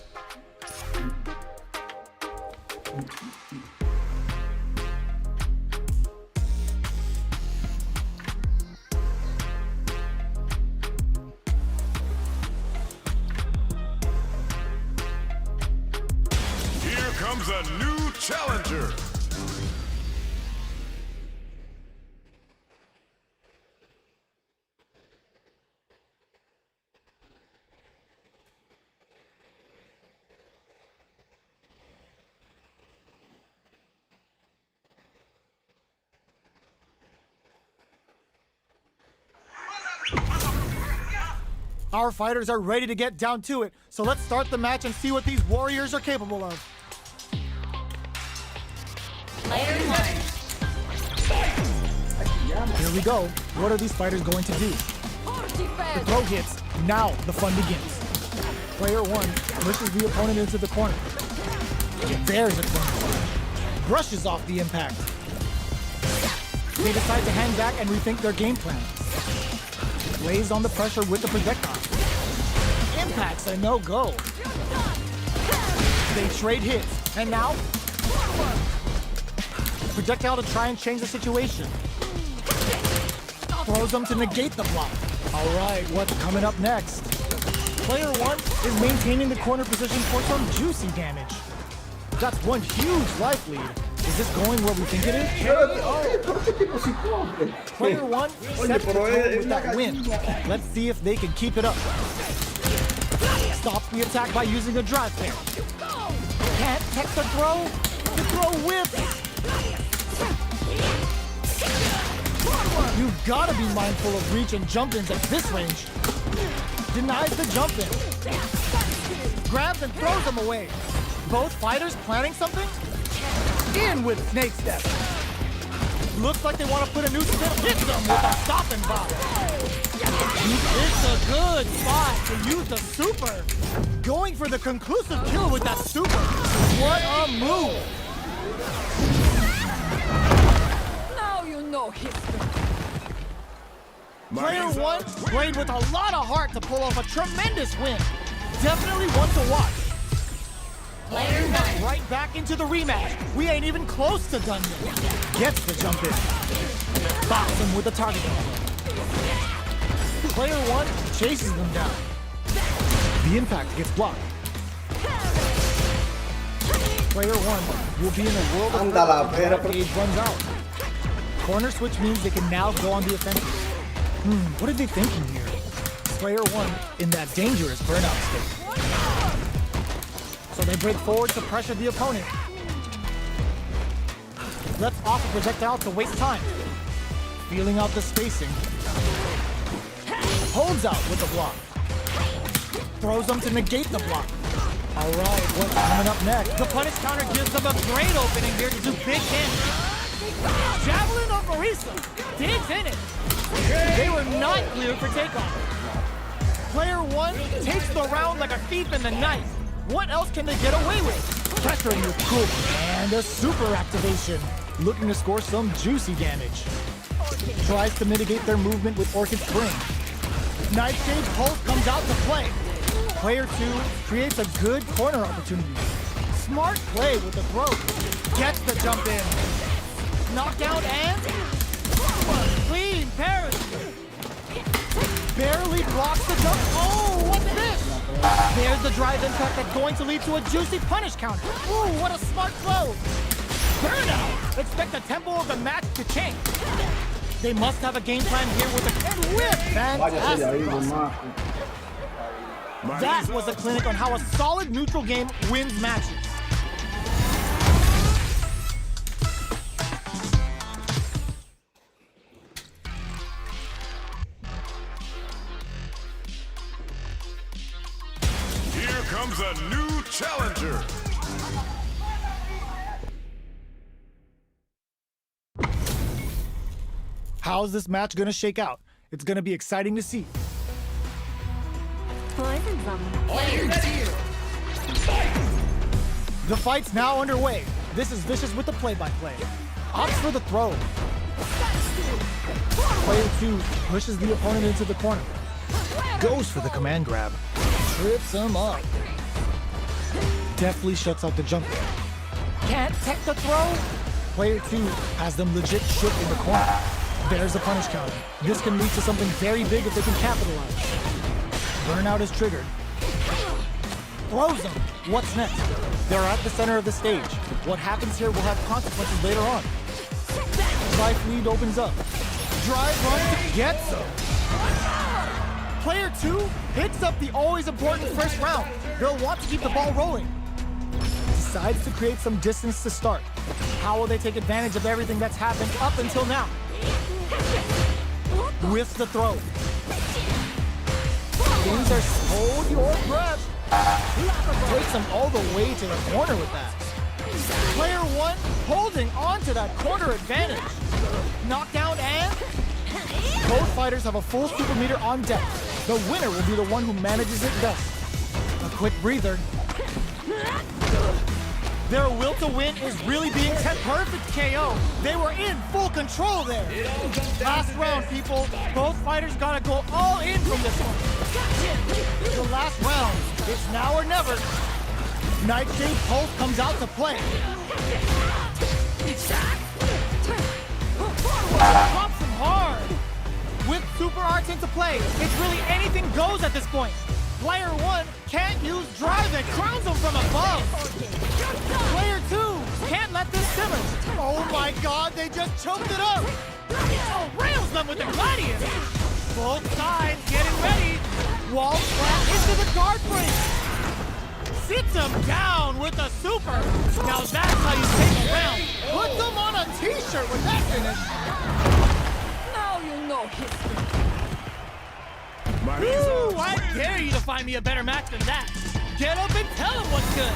Here comes a new challenger.
Our fighters are ready to get down to it, so let's start the match and see what these warriors are capable of.
Player 1.
Here we go. What are these fighters going to do? The throw hits. Now the fun begins. Player 1 pushes the opponent into the corner. There's a corner. Brushes off the impact. They decide to hang back and rethink their game plan. Lays on the pressure with the projectile. Impact's a no-go. They trade hits, and now projectile to try and change the situation. Throws them to negate the block. All right, what's coming up next? Player 1 is maintaining the corner position for some juicy damage. That's one huge life lead. Is this going where we think it is? Player 1 sets the tone with that win. Let's see if they can keep it up. Stops the attack by using a drive fair. Can't tech the throw. The throw whips. You've got to be mindful of reach and jump-ins at this range. Denies the jump-in. Grabs and throws them away. Both fighters planning something? In with snake step. Looks like they want to put a new spin. Hits them with a stop and bop. It's a good spot to use the super. Going for the conclusive kill with that super. What a move.
Now you know history.
Player 1 played with a lot of heart to pull off a tremendous win. Definitely one to watch.
Player 1.
Right back into the rematch. We ain't even close to done yet. Gets the jump in. Box him with the target combo. Player 1 chases them down. The impact gets blocked. Player 1 will be in a world of
Anda la
hurt
pera.
when age runs out. Corner switch means they can now go on the offensive. What are they thinking here? Player 1 in that dangerous burnout state. So they break forward to pressure the opponent. Lets off a projectile to waste time. Feeling out the spacing. Holds out with the block. Throws them to negate the block. All right, what's coming up next? The punish counter gives them a great opening here to do big damage. Javelin of Marisa digs in it. They were not cleared for takeoff. Player 1 takes the round like a thief in the night. What else can they get away with? Pressuring with cool and a super activation. Looking to score some juicy damage. Tries to mitigate their movement with Orchid Spring. Nightshade Pulse comes out to play. Player 2 creates a good corner opportunity. Smart play with the throw. Gets the jump in. Knockdown and clean parry. Barely blocks the jump. Oh, what's this? There's the drive impact that's going to lead to a juicy punish counter. Ooh, what a smart throw. Burnout. Expect the tempo of the match to change. They must have a game plan here with a and with fantastic cross. That was a clinic on how a solid neutral game wins matches.
Here comes a new challenger.
How's this match gonna shake out? It's gonna be exciting to see.
Player 2.
The fight's now underway. This is Vicious with the play-by-play. Opts for the throw. Player 2 pushes the opponent into the corner. Goes for the command grab. Trips him up. Deftly shuts out the jump. Can't tech the throw. Player 2 has them legit shook in the corner. There's a punish counter. This can lead to something very big if they can capitalize. Burnout is triggered. Throws them. What's next? They're at the center of the stage. What happens here will have consequences later on. Life lead opens up. Drive run gets them. Player 2 picks up the always important first round. They'll want to keep the ball rolling. Decides to create some distance to start. How will they take advantage of everything that's happened up until now? With the throw. Things are hold your breath. Takes them all the way to the corner with that. Player 1 holding on to that corner advantage. Knockdown and both fighters have a full super meter on deck. The winner will be the one who manages it best. A quick breather. Their will to win is really being kept perfect, KO. They were in full control there. Last round, people. Both fighters gotta go all in from this one. The last round. It's now or never. Nightshade Pulse comes out to play. Pops him hard. With super arts into play, it's really anything goes at this point. Player 1 can't use drive and crowns him from above. Player 2 can't let this simmer. Oh my god, they just choked it up. Oh, rails them with the gladiator. Both sides getting ready. Wall flat into the guard break. Sits him down with a super. Now that's how you take a round. Puts them on a t-shirt with that finish.
Now you know history.
Woo! I dare you to find me a better match than that. Get up and tell him what's good.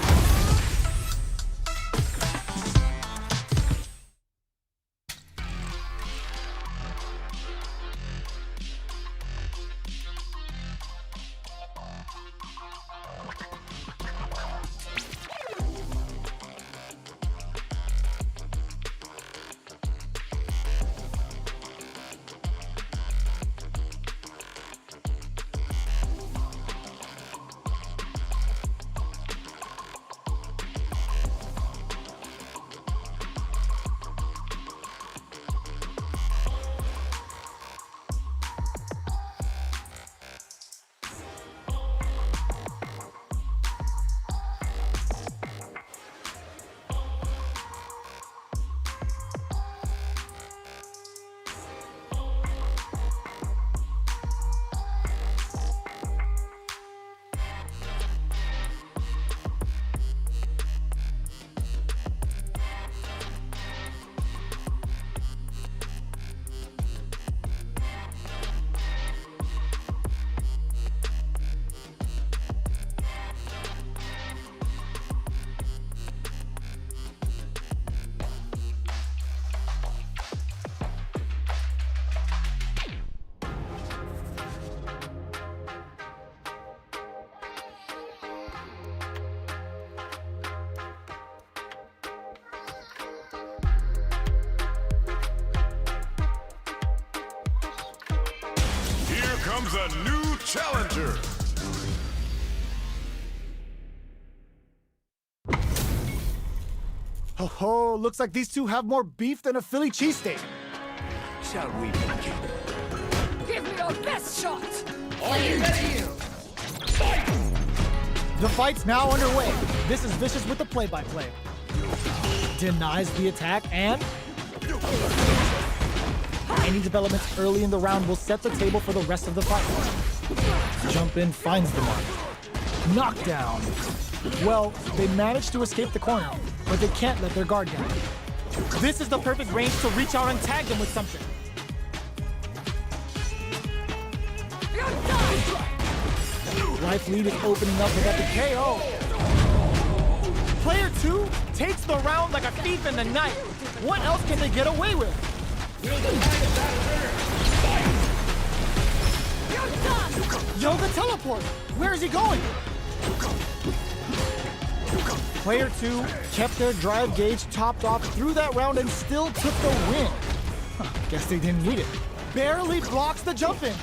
comes a new challenger.
Ho ho, looks like these two have more beef than a Philly cheesesteak.
Shall we begin?
Give me your best shot!
Are you ready?
The fight's now underway. This is Vicious with the play-by-play. Denies the attack and... Any developments early in the round will set the table for the rest of the fight. Jump in finds the mark. Knockdown. Well, they managed to escape the corner, but they can't let their guard down. This is the perfect range to reach out and tag them with something. Life lead is opening up with epic KO. Player 2 takes the round like a thief in the night. What else can they get away with? Yoga teleport. Where is he going? Player 2 kept their drive gauge topped off through that round and still took the win. Guess they didn't need it. Barely blocks the jump in.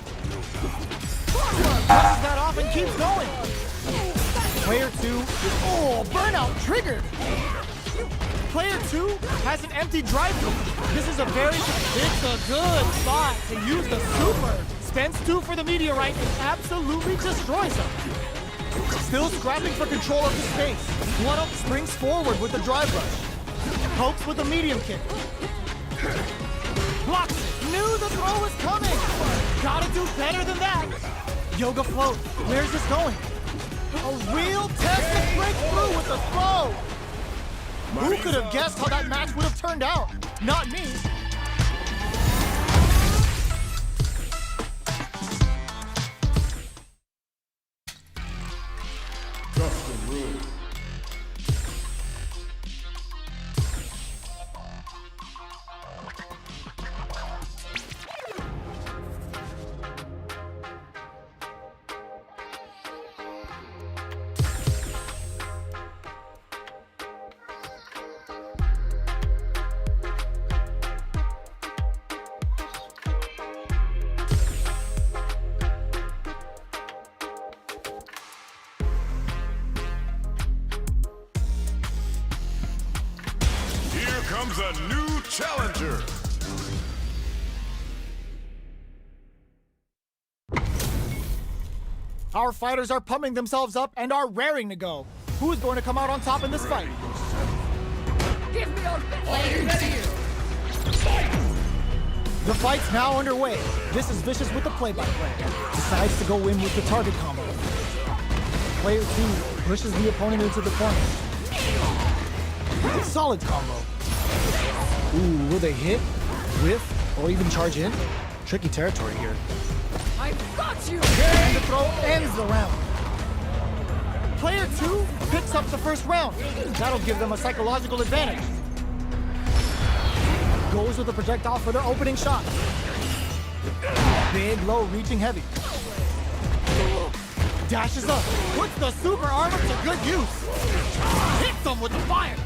Pushes that off and keeps going. Player 2 is burnout triggered. Player 2 has an empty drive through. This is it's a good spot to use the super. Spends 2 for the meteorite and absolutely destroys him. Still scrapping for control of the space. One Up springs forward with the drive rush. Pokes with a medium kick. Blocks it. Knew the throw was coming. Gotta do better than that. Yoga float. Where's this going? A real test to break through with the throw. Who could have guessed how that match would have turned out? Not me.
Comes a new challenger.
Our fighters are pumping themselves up and are raring to go. Who's going to come out on top in this fight?
Give me your best
Are you ready?
The fight's now underway. This is Vicious with the play-by-play. Decides to go in with the target combo. Player 2 pushes the opponent into the corner. Solid combo. Ooh, will they hit, whiff, or even charge in? Tricky territory here.
I've got you!
And the throw ends the round. Player 2 picks up the first round. That'll give them a psychological advantage. Goes with a projectile for their opening shot. Big, low, reaching heavy. Dashes up, puts the super armor to good use. Hits them with the fire.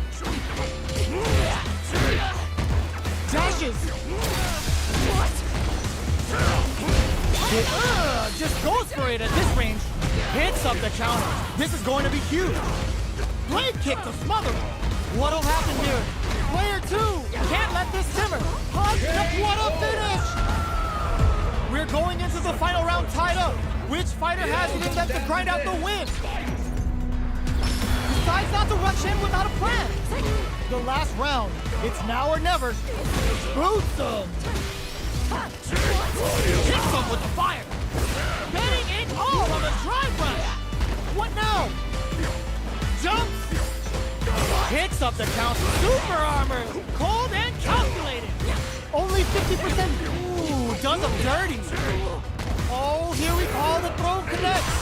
Dashes. What? Just goes for it at this range. Hits up the counter. This is going to be huge. Blade kick to smother him. What'll happen here? Player 2 can't let this simmer. What a finish! We're going into the final round tied up. Which fighter has it in them to grind out the win? Decides not to rush in without a plan. The last round. It's now or never. Boots him. Hits him with the fire. Betting it all on the drive rush. What now? Jumps. Hits up the count. Super armor. Cold and calculated. Only 50%. Ooh, does him dirty. Oh, here we call the throw connects.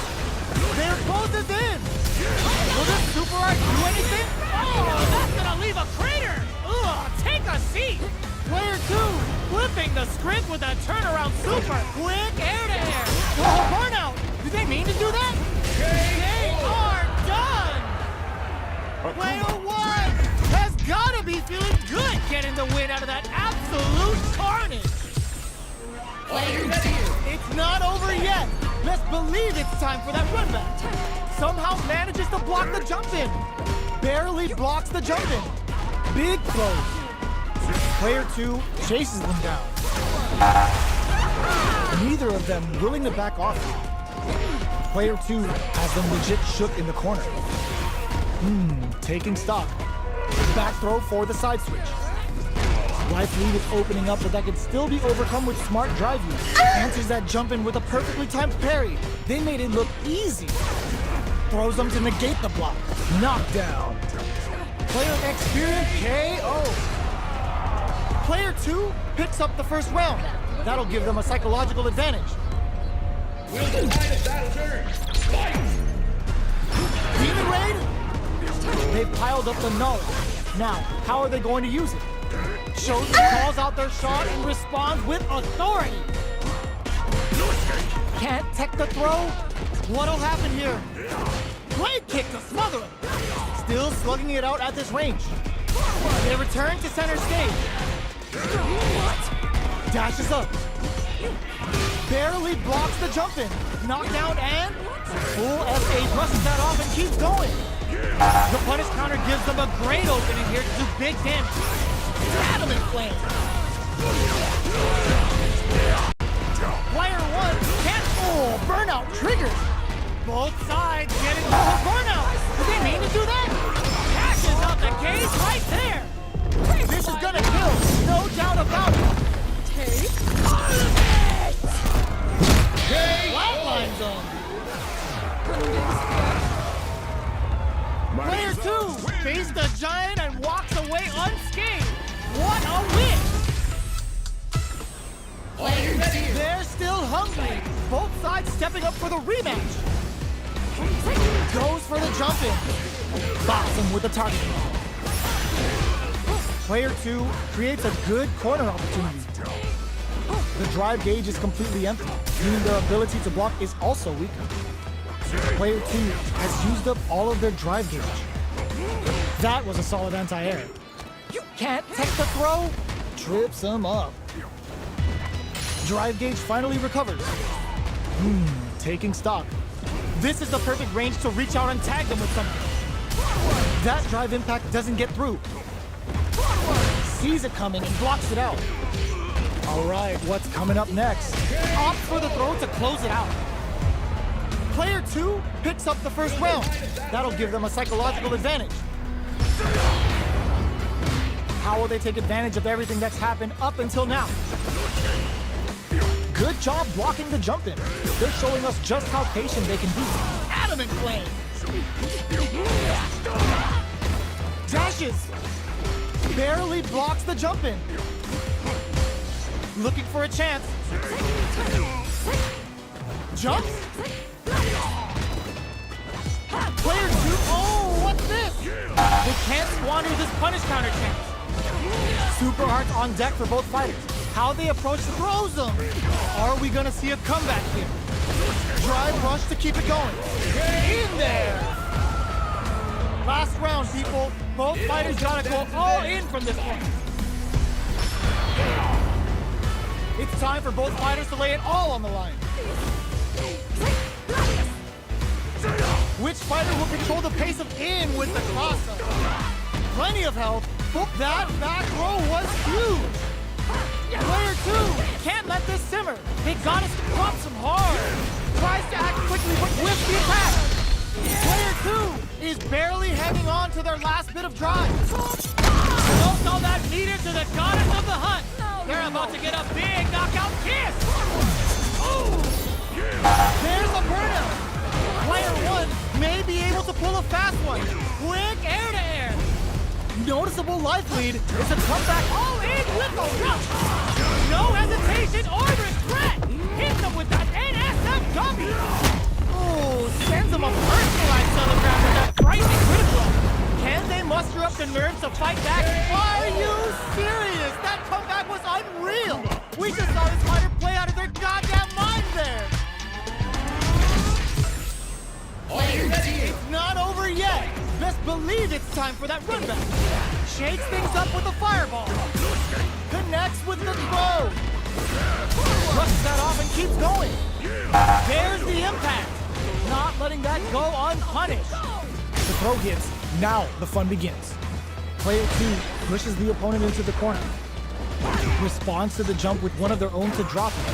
Their pose is in. Will this super art do anything? Oh, that's gonna leave a crater. Ugh, take a seat. Player 2 flipping the script with a turnaround super. Quick air to air. Oh, burnout. Did they mean to do that? They are done. Player 1 has gotta be feeling good getting the win out of that absolute carnage.
Are you ready?
It's not over yet. Best believe it's time for that run back. Somehow manages to block the jump in. Barely blocks the jump in. Big throws. Player 2 chases them down. Neither of them willing to back off. Player 2 has them legit shook in the corner. Taking stock. Back throw for the side switch. Life lead is opening up, but that can still be overcome with smart drive use. Answers that jump in with a perfectly timed parry. They made it look easy. Throws them to negate the block. Knockdown. Player experience KO. Player 2 picks up the first round. That'll give them a psychological advantage.
Will the tide of battle turn? Fight!
Demon Raid? They've piled up the knowledge. Now, how are they going to use it? Chosen calls out their shot and responds with authority. Can't tech the throw? What'll happen here? Blade kick to smother him. Still slugging it out at this range. They return to center stage. Dashes up. Barely blocks the jump in. Knockdown and full F8 brushes that off and keeps going. The punish counter gives them a great opening here to do big damage. Adamant flame. Player 1 can't. Oh, burnout triggers. Both sides getting the burnout. Did they mean to do that? Dashes out the cage right there. This is gonna kill, no doubt about it. Take Flatline zone. Player 2 faced the giant and walks away unscathed. What a win! They're still hungry. Both sides stepping up for the rematch. Goes for the jump in. Bops him with the target. Player 2 creates a good corner opportunity. The drive gauge is completely empty, meaning their ability to block is also weaker. Player 2 has used up all of their drive gauge. That was a solid anti-air. You can't tech the throw? Trips him up. Drive gauge finally recovers. Taking stock. This is the perfect range to reach out and tag them with something. That drive impact doesn't get through. Sees it coming and blocks it out. All right, what's coming up next? Opts for the throw to close it out. Player 2 picks up the first round. That'll give them a psychological advantage. How will they take advantage of everything that's happened up until now? Good job blocking the jump in. They're showing us just how patient they can be. Adamant flame. Dashes. Barely blocks the jump in. Looking for a chance. Jumps. Player 2. Oh, what's this? They can't squander this punish counter chance. Super arts on deck for both fighters. How they approach throws them. Are we gonna see a comeback here? Drive rush to keep it going. In there. Last round, people. Both fighters gotta go all in from this point. It's time for both fighters to lay it all on the line. Which fighter will control the pace of in with the cross-up? Plenty of health. That back row was huge. Player 2 can't let this simmer. They gotta drop some hard. Tries to act quickly, but whiffs the attack. Player 2 is barely hanging on to their last bit of drive. Don't throw that meter to the goddess of the hunt. They're about to get a big knockout kiss. Ooh! There's a burnout. Player 1 may be able to pull a fast one. Quick air to air. Noticeable life lead is a comeback all in with the rush. No hesitation or regret. Hit them with that NSFW. Oh, sends them a personalized telegram with that frightening critical. Can they muster up the nerves to fight back? Are you serious? That comeback was unreal. We just saw this fighter play out of their goddamn mind there. It's not over yet. Best believe it's time for that run back. Shakes things up with a fireball. Connects with the throw. Brushes that off and keeps going. There's the impact. Not letting that go unpunished. The throw hits. Now the fun begins. Player 2 pushes the opponent into the corner. Responds to the jump with one of their own to drop it.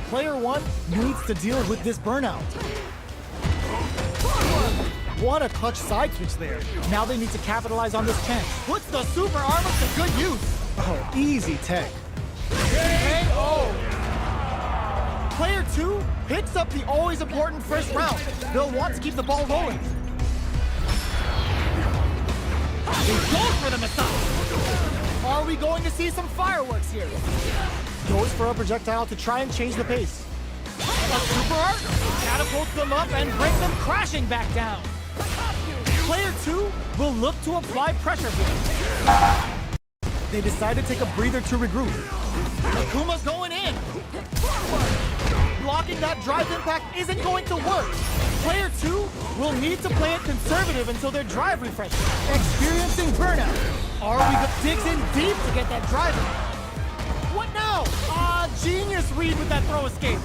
Player 1 needs to deal with this burnout. What a clutch side switch there. Now they need to capitalize on this chance. Puts the super armor to good use. Oh, easy tech. KO. Player 2 picks up the always important first round. They'll want to keep the ball rolling. He goes for the massage. Are we going to see some fireworks here? Goes for a projectile to try and change the pace. A super art catapults them up and brings them crashing back down. Player 2 will look to apply pressure here. They decide to take a breather to regroup. Akuma's going in. Blocking that drive impact isn't going to work. Player 2 will need to play it conservative until their drive refreshes. Experiencing burnout. Digs in deep to get that drive in. What now? Genius read with that throw escape.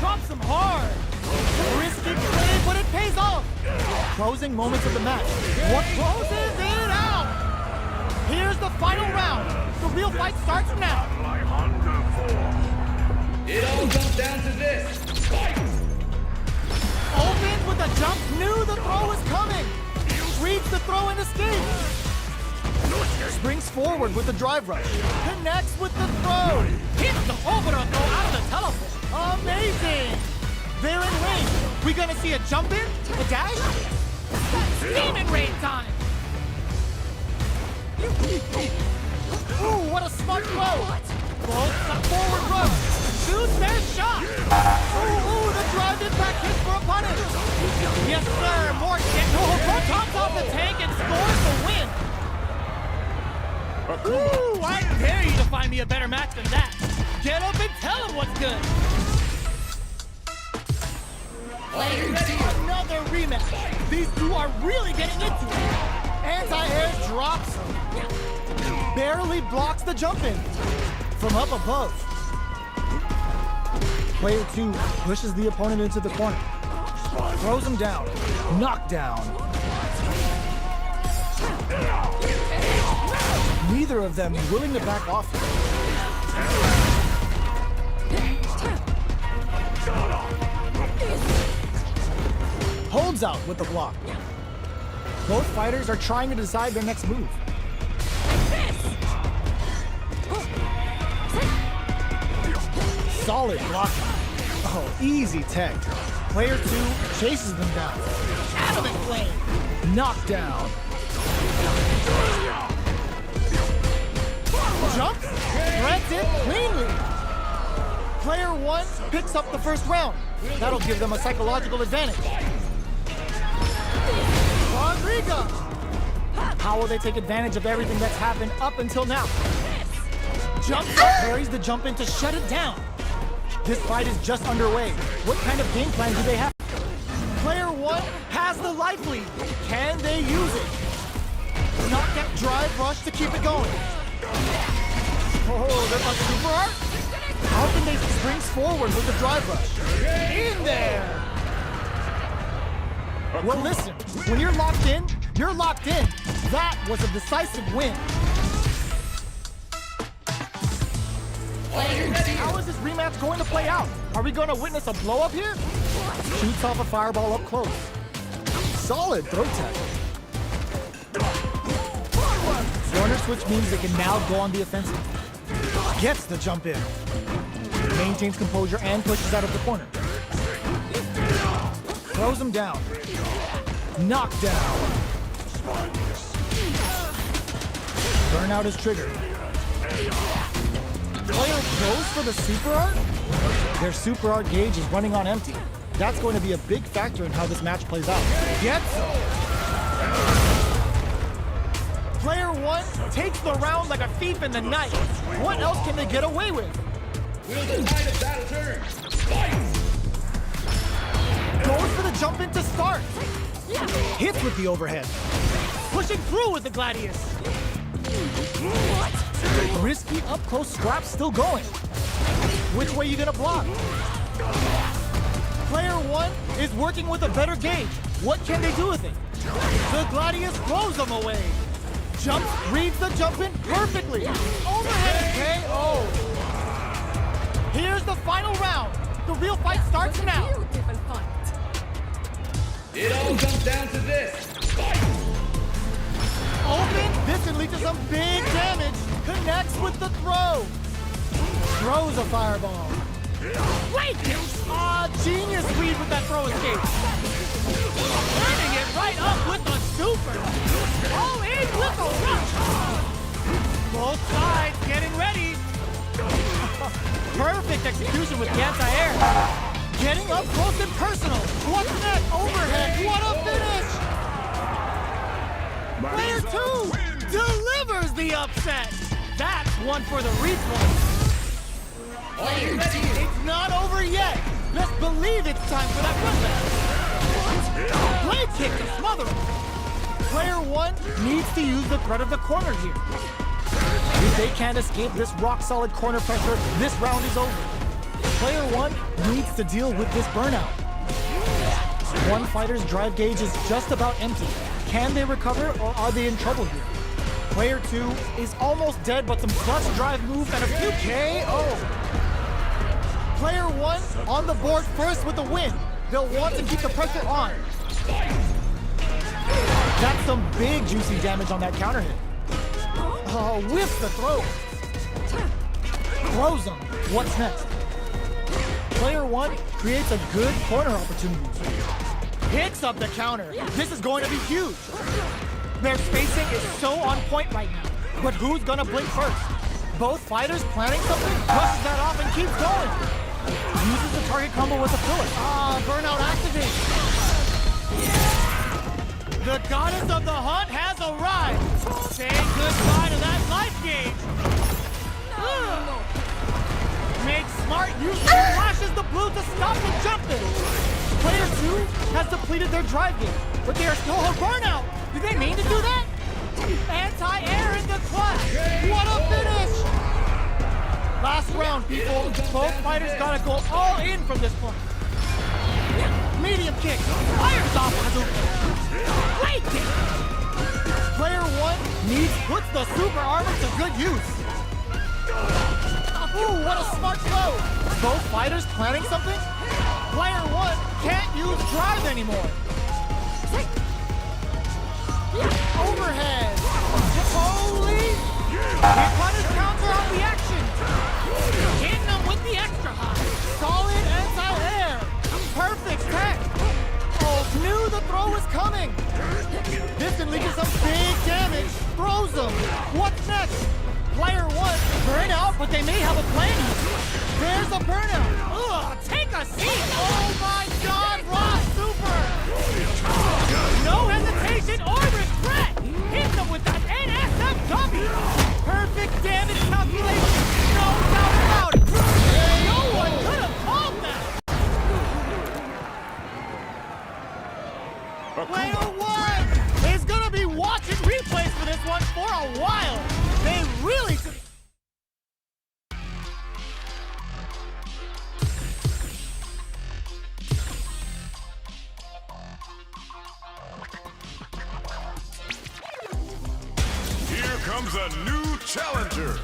Drops him hard. Risky play, but it pays off. Closing moments of the match. What closes it out? Here's the final round. The real fight starts now.
It all comes down to this. Fight!
Opens with a jump, knew the throw was coming. Reads the throw and escapes. Springs forward with the drive rush. Connects with the throw. Hits the overall throw out of the teleport. Amazing. They're in range. We gonna see a jump in? A dash? Demon rain time. Ooh, what a smart throw. Bolts a forward rush. Shoots their shot. Ooh, the drive impact hits for a punish. Yes, sir. More shit. Tops off the tank and scores the win. Ooh, I dare you to find me a better match than that. Get up and tell him what's good. Another rematch. These two are really getting into it. Anti-air drops him. Barely blocks the jump in. From up above. Player 2 pushes the opponent into the corner. Throws him down. Knockdown. Neither of them willing to back off. Holds out with the block. Both fighters are trying to decide their next move. Solid blocking. Oh, easy tech. Player 2 chases them down. Adamant flame. Knockdown. Jumps, threads it cleanly. Player 1 picks up the first round. That'll give them a psychological advantage. Rodrigo. How will they take advantage of everything that's happened up until now? Jumps up, parries the jump in to shut it down. This fight is just underway. What kind of game plan do they have? Player 1 has the life lead. Can they use it? Not get drive rush to keep it going. Oh, there's a super art. How can they springs forward with the drive rush? In there! Well, listen, when you're locked in, you're locked in. That was a decisive win. How is this rematch going to play out? Are we going to witness a blow up here? Shoots off a fireball up close. Solid throw tech. Corner switch means they can now go on the offensive. Gets the jump in. Maintains composure and pushes out of the corner. Throws him down. Knockdown. Burnout is triggered. Player goes for the super art? Their super art gauge is running on empty. That's going to be a big factor in how this match plays out. Gets him. Player 1 takes the round like a thief in the night. What else can they get away with?
Will the night of battle turn? Fight!
Goes for the jump in to start. Hits with the overhead. Pushing through with the Gladius. Risky up-close scrap still going. Which way you gonna block? Player 1 is working with a better gauge. What can they do with it? The Gladius throws them away. Jumps, reads the jump in perfectly. Overhead KO. Here's the final round. The real fight starts now.
Beautiful fight.
It all comes down to this. Fight!
Open, this can lead to some big damage. Connects with the throw. Throws a fireball.
Wait!
Genius read with that throw escape.
Turning it right up with the super. All in with the rush.
Both sides getting ready. Perfect execution with the anti-air. Getting up close and personal. What's next? Overhead. What a finish! Player 2 delivers the upset. That's one for the replay. It's not over yet. Let's believe it's time for that comeback. Blade kick to smother him. Player 1 needs to use the threat of the corner here. If they can't escape this rock-solid corner pressure, this round is over. Player 1 needs to deal with this burnout. One fighter's drive gauge is just about empty. Can they recover, or are they in trouble here? Player 2 is almost dead, but some clutch drive moves and a few KO. Player 1 on the board first with the win. They'll want to keep the pressure on. That's some big juicy damage on that counter hit. Whiffs the throw. Throws him. What's next? Player 1 creates a good corner opportunity. Picks up the counter. This is going to be huge. Their spacing is so on point right now. But who's gonna blink first? Both fighters planning something? Brushes that off and keeps going. Uses the target combo with a filler. Burnout activates. The goddess of the hunt has arrived. Saying goodbye to that life gauge. Makes smart use and flashes the blue to stop the jumping. Player 2 has depleted their drive gauge, but they are still on burnout. Did they mean to do that? Anti-air in the clutch. What a finish! Last round, people. Both fighters gotta go all in from this point. Medium kick. Fires off Hadouken. Great kick. Player 1 puts the super armor to good use. Ooh, what a smart throw. Both fighters planning something? Player 1 can't use drive anymore. Overhead. Holy! Hit punish counter on the action. Hitting them with the extra high. Solid anti-air. Perfect tech. Oh, knew the throw was coming. This can lead to some big damage. Throws them. What's next? Player 1 burn out, but they may have a plan here. There's a burnout. Ugh, take a seat. Oh my God, raw super. No hesitation or regret. Hit them with that NSFW. Perfect damage calculation. No doubt about it. No one could have called that. Player 1 is gonna be watching replays for this one for a while. They really took.
Here comes a new challenger.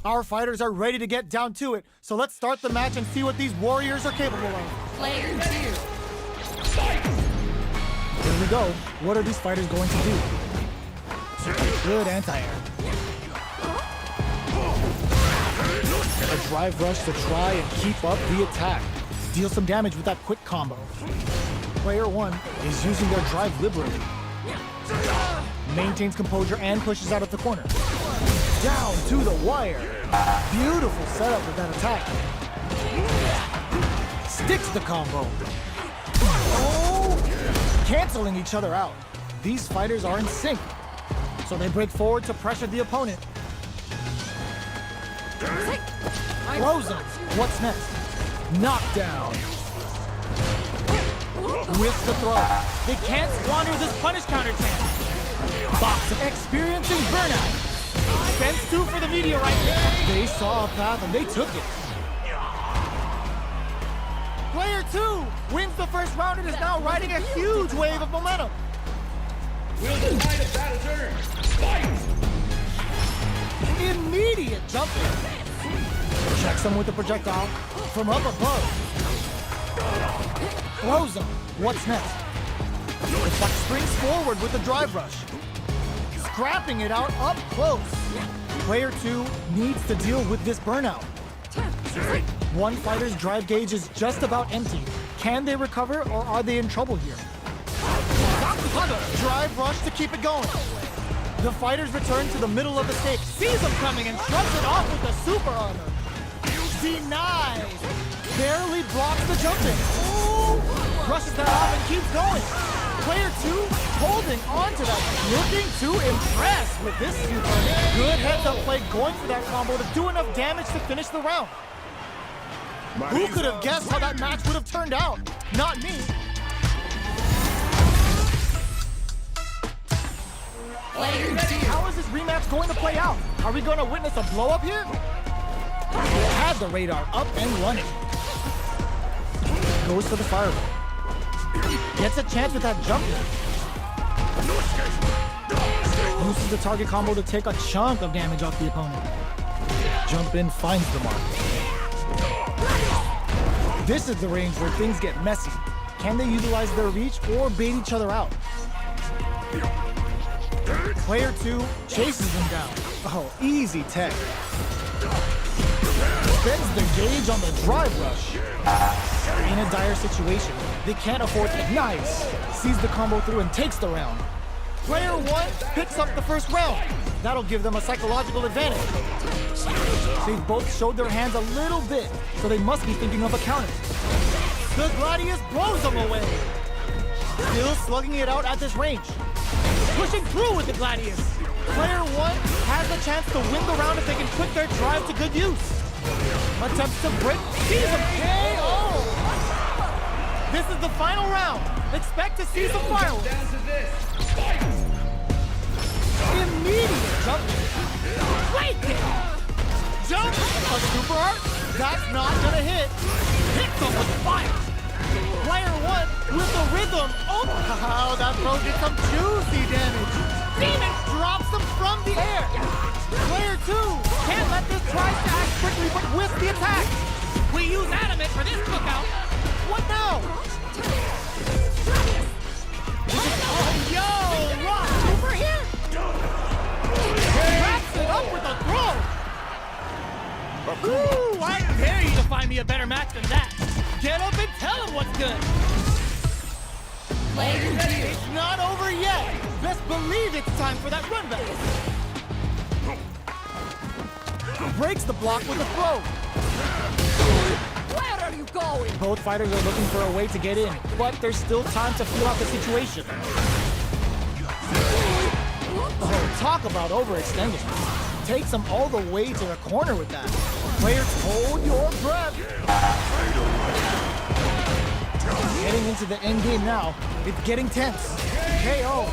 Our fighters are ready to get down to it, so let's start the match and see what these warriors are capable of.
Player 2.
Here we go. What are these fighters going to do? Good anti-air. A drive rush to try and keep up the attack. Deal some damage with that quick combo. Player 1 is using their drive liberally. Maintains composure and pushes out of the corner. Down to the wire. Beautiful setup with that attack. Sticks the combo. Oh! Canceling each other out. These fighters are in sync. So they break forward to pressure the opponent. Throws him. What's next? Knockdown. With the throw. They can't squander this punish counter chance. Box experiencing burnout. Spends 2 for the meteorite. They saw a path and they took it. Player 2 wins the first round and is now riding a huge wave of momentum.
Will decide a battle turn. Fight!
Immediate jump in. Checks him with the projectile from up above. Throws him. What's next? The Fox springs forward with the drive rush. Scrapping it out up close. Player 2 needs to deal with this burnout. One fighter's drive gauge is just about empty. Can they recover or are they in trouble here? Drive rush to keep it going. The fighters return to the middle of the stage. Sees him coming and shrugs it off with the super armor. Denies. Barely blocks the jumping. Rushes that off and keeps going. Player 2 holding on to that. Looking to impress with this super. Good heads-up play going for that combo to do enough damage to finish the round. Who could have guessed how that match would have turned out? Not me. How is this rematch going to play out? Are we going to witness a blow-up here? Had the radar up and running. Goes for the fireball. Gets a chance with that jump. Uses the target combo to take a chunk of damage off the opponent. Jump in finds the mark. This is the range where things get messy. Can they utilize their reach or bait each other out? Player 2 chases them down. Oh, easy tech. Spends the gauge on the drive rush. In a dire situation, they can't afford it. Nice. Sees the combo through and takes the round. Player 1 picks up the first round. That'll give them a psychological advantage. They've both showed their hands a little bit, so they must be thinking of a counter. The Gladius blows them away. Still slugging it out at this range. Pushing through with the Gladius. Player 1 has a chance to win the round if they can put their drive to good use. Attempts to break. Sees him KO. This is the final round. Expect to see some fireworks.
Down to this. Fight!
Immediate jump. Wait! Jump! A super art? That's not gonna hit. Hits him with fire. Player 1 with the rhythm. Oh, that throw did some juicy damage. Demon drops him from the air. Player 2 can't let this try to act quickly, but with the attack.
We use animate for this cookout.
What now? Oh, yo, Rock over here. Wraps it up with a throw. Ooh, I dare you to find me a better match than that. Get up and tell him what's good. It's not over yet. Best believe it's time for that run back. Breaks the block with a throw.
Where are you going?
Both fighters are looking for a way to get in, but there's still time to feel out the situation. Oh, talk about overextending. Takes them all the way to the corner with that. Players, hold your breath. Heading into the end game now. It's getting tense. KO.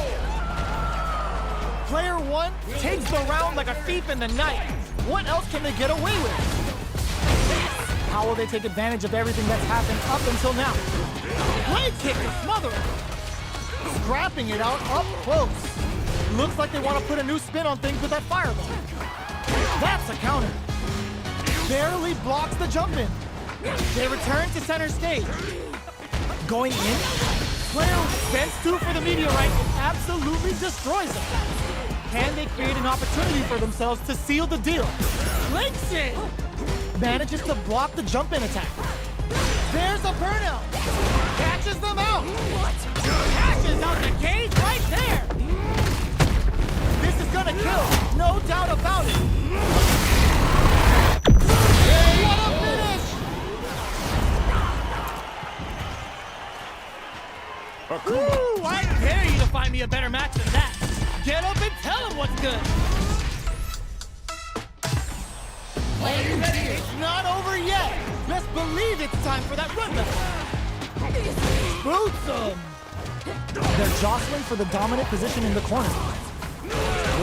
Player 1 takes the round like a thief in the night. What else can they get away with? How will they take advantage of everything that's happened up until now? Leg kick to smother it. Scrapping it out up close. Looks like they want to put a new spin on things with that fireball. That's a counter. Barely blocks the jump in. They return to center stage. Going in, player spends 2 for the meteorite and absolutely destroys them. Can they create an opportunity for themselves to seal the deal? Links it! Manages to block the jump-in attack. There's a burnout! Catches them out!
What? Catches out the cage right there!
This is gonna kill, no doubt about it! What a finish!
Ooh, I dare you to find me a better match than that. Get up and tell him what's good.
It's not over yet! Best believe it's time for that run back! Boots him! They're jostling for the dominant position in the corner.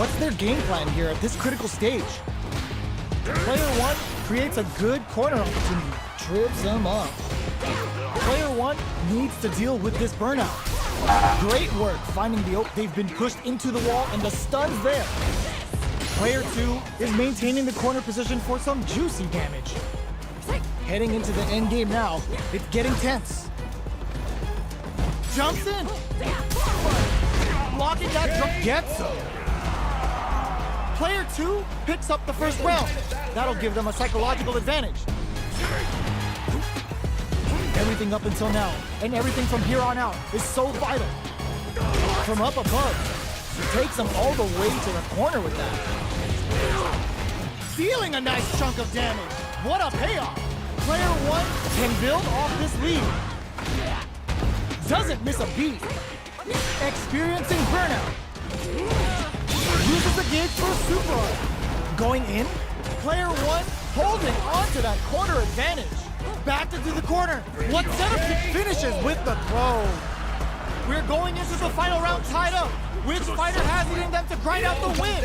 What's their game plan here at this critical stage? Player 1 creates a good corner opportunity, trips him up. Player 1 needs to deal with this burnout. Great work finding the oak. They've been pushed into the wall and the stun's there. Player 2 is maintaining the corner position for some juicy damage. Heading into the end game now, it's getting tense. Jumps in. Blocking that jump, gets him. Player 2 picks up the first round. That'll give them a psychological advantage. Everything up until now, and everything from here on out, is so vital. From up above, he takes them all the way to the corner with that. Dealing a nice chunk of damage. What a payoff. Player 1 can build off this lead. Doesn't miss a beat. Experiencing burnout. Uses the gauge for a super art. Going in, player 1 holding on to that corner advantage. Back into the corner. What setup finishes with the throw. We're going into the final round tied up. Which fighter has it in them to grind out the win?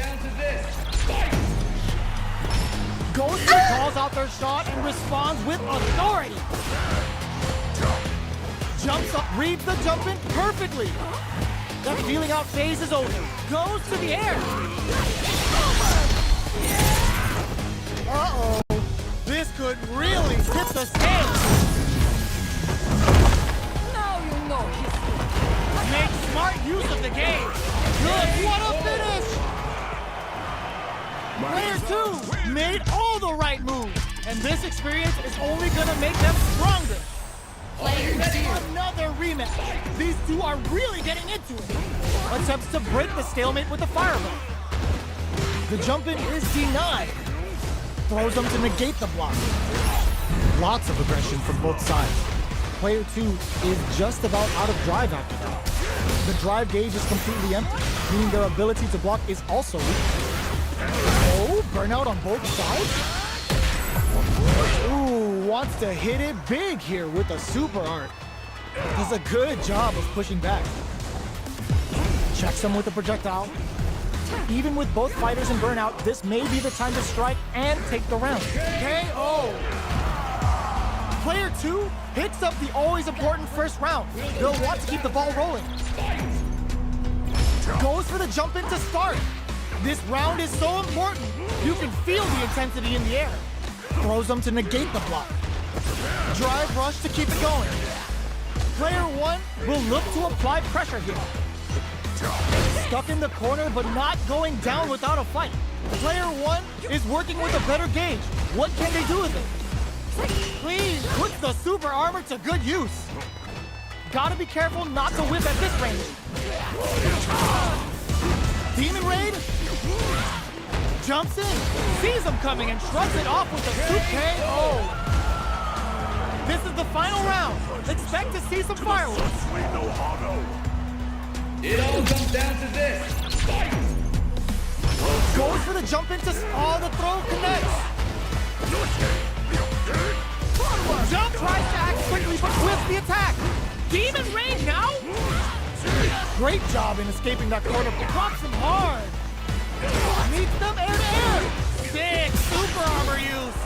Ghost calls out their shot and responds with authority. Jumps up, reads the jump in perfectly. That feeling out phase is over. Goes to the air. Uh-oh. This could really tip the scales.
Now you know history.
Make smart use of the game. Good, what a finish! Player 2 made all the right moves. And this experience is only gonna make them stronger. Another rematch. These two are really getting into it. Attempts to break the stalemate with the fireball. The jump-in is denied. Throws them to negate the block. Lots of aggression from both sides. Player 2 is just about out of drive after that. The drive gauge is completely empty, meaning their ability to block is also weak. Oh, burnout on both sides? Ooh, wants to hit it big here with a super art. Does a good job of pushing back. Checks him with a projectile. Even with both fighters in burnout, this may be the time to strike and take the round. KO! Player 2 hits up the always important first round. They'll want to keep the ball rolling. Goes for the jump in to start. This round is so important. You can feel the intensity in the air. Throws them to negate the block. Drive rush to keep it going. Player 1 will look to apply pressure here. Stuck in the corner, but not going down without a fight. Player 1 is working with a better gauge. What can they do with it? Please puts the super armor to good use. Gotta be careful not to whip at this range. Demon Raid jumps in, sees him coming, and shrugs it off with a super KO. This is the final round. Expect to see some fireworks.
It all comes down to this.
Goes for the jump into the throw connects. Jump tries to act quickly, but twists the attack.
Demon Raid now?
Great job in escaping that corner. Drops him hard. Meets them air to air. Sick super armor use.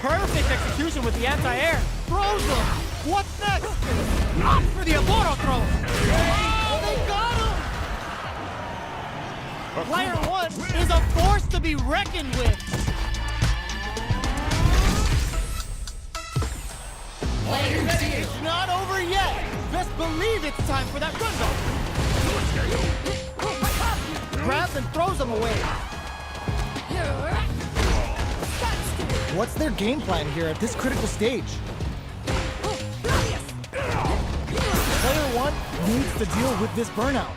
Perfect execution with the anti-air. Throws them. What's next? Up for the Aboro throw. Oh, they got him. Player 1 is a force to be reckoned with. It's not over yet. Best believe it's time for that run though. Grabs and throws them away. What's their game plan here at this critical stage? Player 1 needs to deal with this burnout.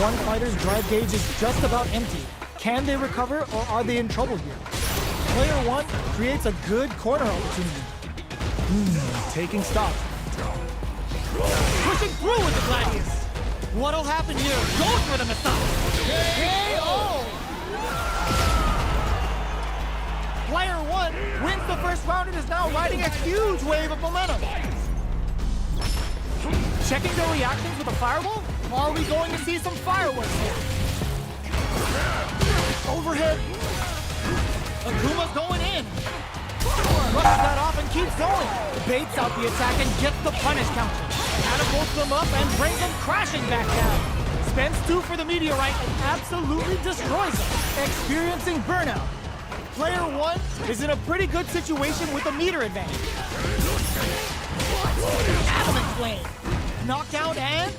One fighter's drive gauge is just about empty. Can they recover or are they in trouble here? Player 1 creates a good corner opportunity. Taking stock. Pushing through with the Gladius. What'll happen here? Goes for the Messiah. KO! Player 1 wins the first round and is now riding a huge wave of momentum. Checking their reactions with a fireball? Are we going to see some fireworks here? Overhead. Akuma's going in. Rushes that off and keeps going. Baits out the attack and gets the punish counter. Catapults them up and brings them crashing back down. Spends 2 for the meteorite and absolutely destroys them, experiencing burnout. Player 1 is in a pretty good situation with a meter advantage. Adamant flame. Knockdown and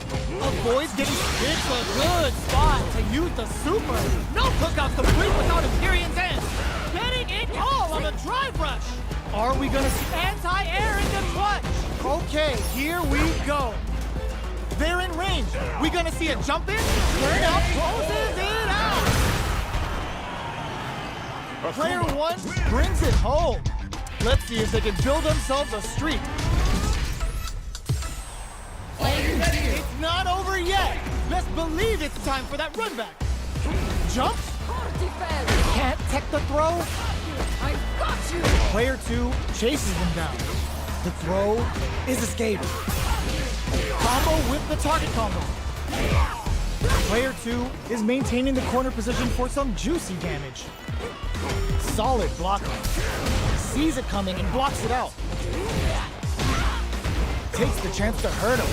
avoids getting hit. A good spot to use the super.
No cookouts complete without Imperium's end. Getting it all on the drive rush.
Are we gonna see
Anti-air in the clutch.
Okay, here we go. They're in range. We gonna see a jump in? Burnout closes it out. Player 1 brings it home. Let's see if they can build themselves a streak. It's not over yet. Let's believe it's time for that run back. Jump. Can't tech the throw.
I got you.
Player 2 chases him down. The throw is escaped. Combo with the target combo. Player 2 is maintaining the corner position for some juicy damage. Solid blocking. Sees it coming and blocks it out. Takes the chance to hurt him.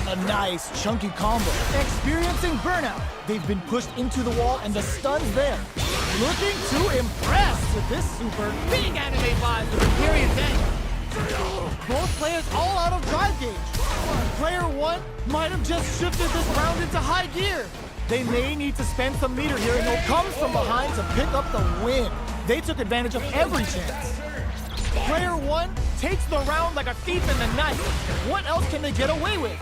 A nice chunky combo. Experiencing burnout. They've been pushed into the wall and the stun's there. Looking to impress with this super.
Big anime vibes with Imperium's end.
Both players all out of drive gauge. Player 1 might have just shifted this round into high gear. They may need to spend some meter here and they'll come from behind to pick up the win. They took advantage of every chance. Player 1 takes the round like a thief in the night. What else can they get away with?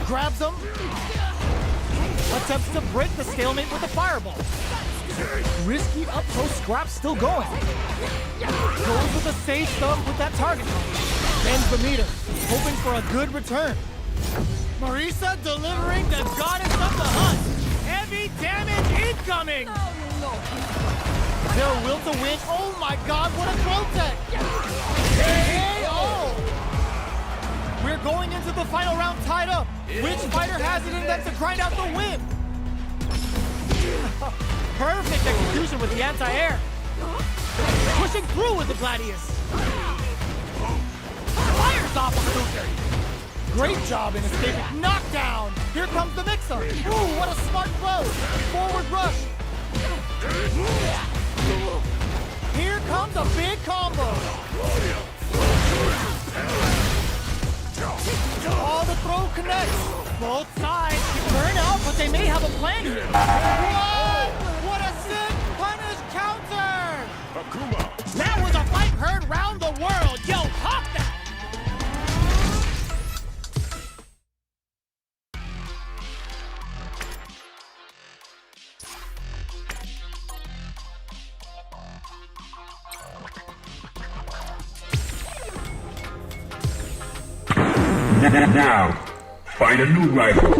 Grabs them. Attempts to break the stalemate with a fireball. Risky up close scrap still going. Goes with a safe thumb with that target. Bends the meter, hoping for a good return.
Marisa delivering the goddess of the hunt. Heavy damage incoming.
Their will to win. Oh my god, what a throw tech! KO! We're going into the final round tied up. Which fighter has it in them to grind out the win?
Perfect execution with the anti-air. Pushing through with the Gladius. Fires off of the booster.
Great job in escaping. Knockdown! Here comes the mix-up. Ooh, what a smart throw! Forward rush. Here comes a big combo. Oh, the throw connects.
Both sides
Burn out, but they may have a plan here.
Whoa! What a sick punish counter!
Akuma.
That was a fight heard round the world. Yo, hop that!
Now, find a new rival.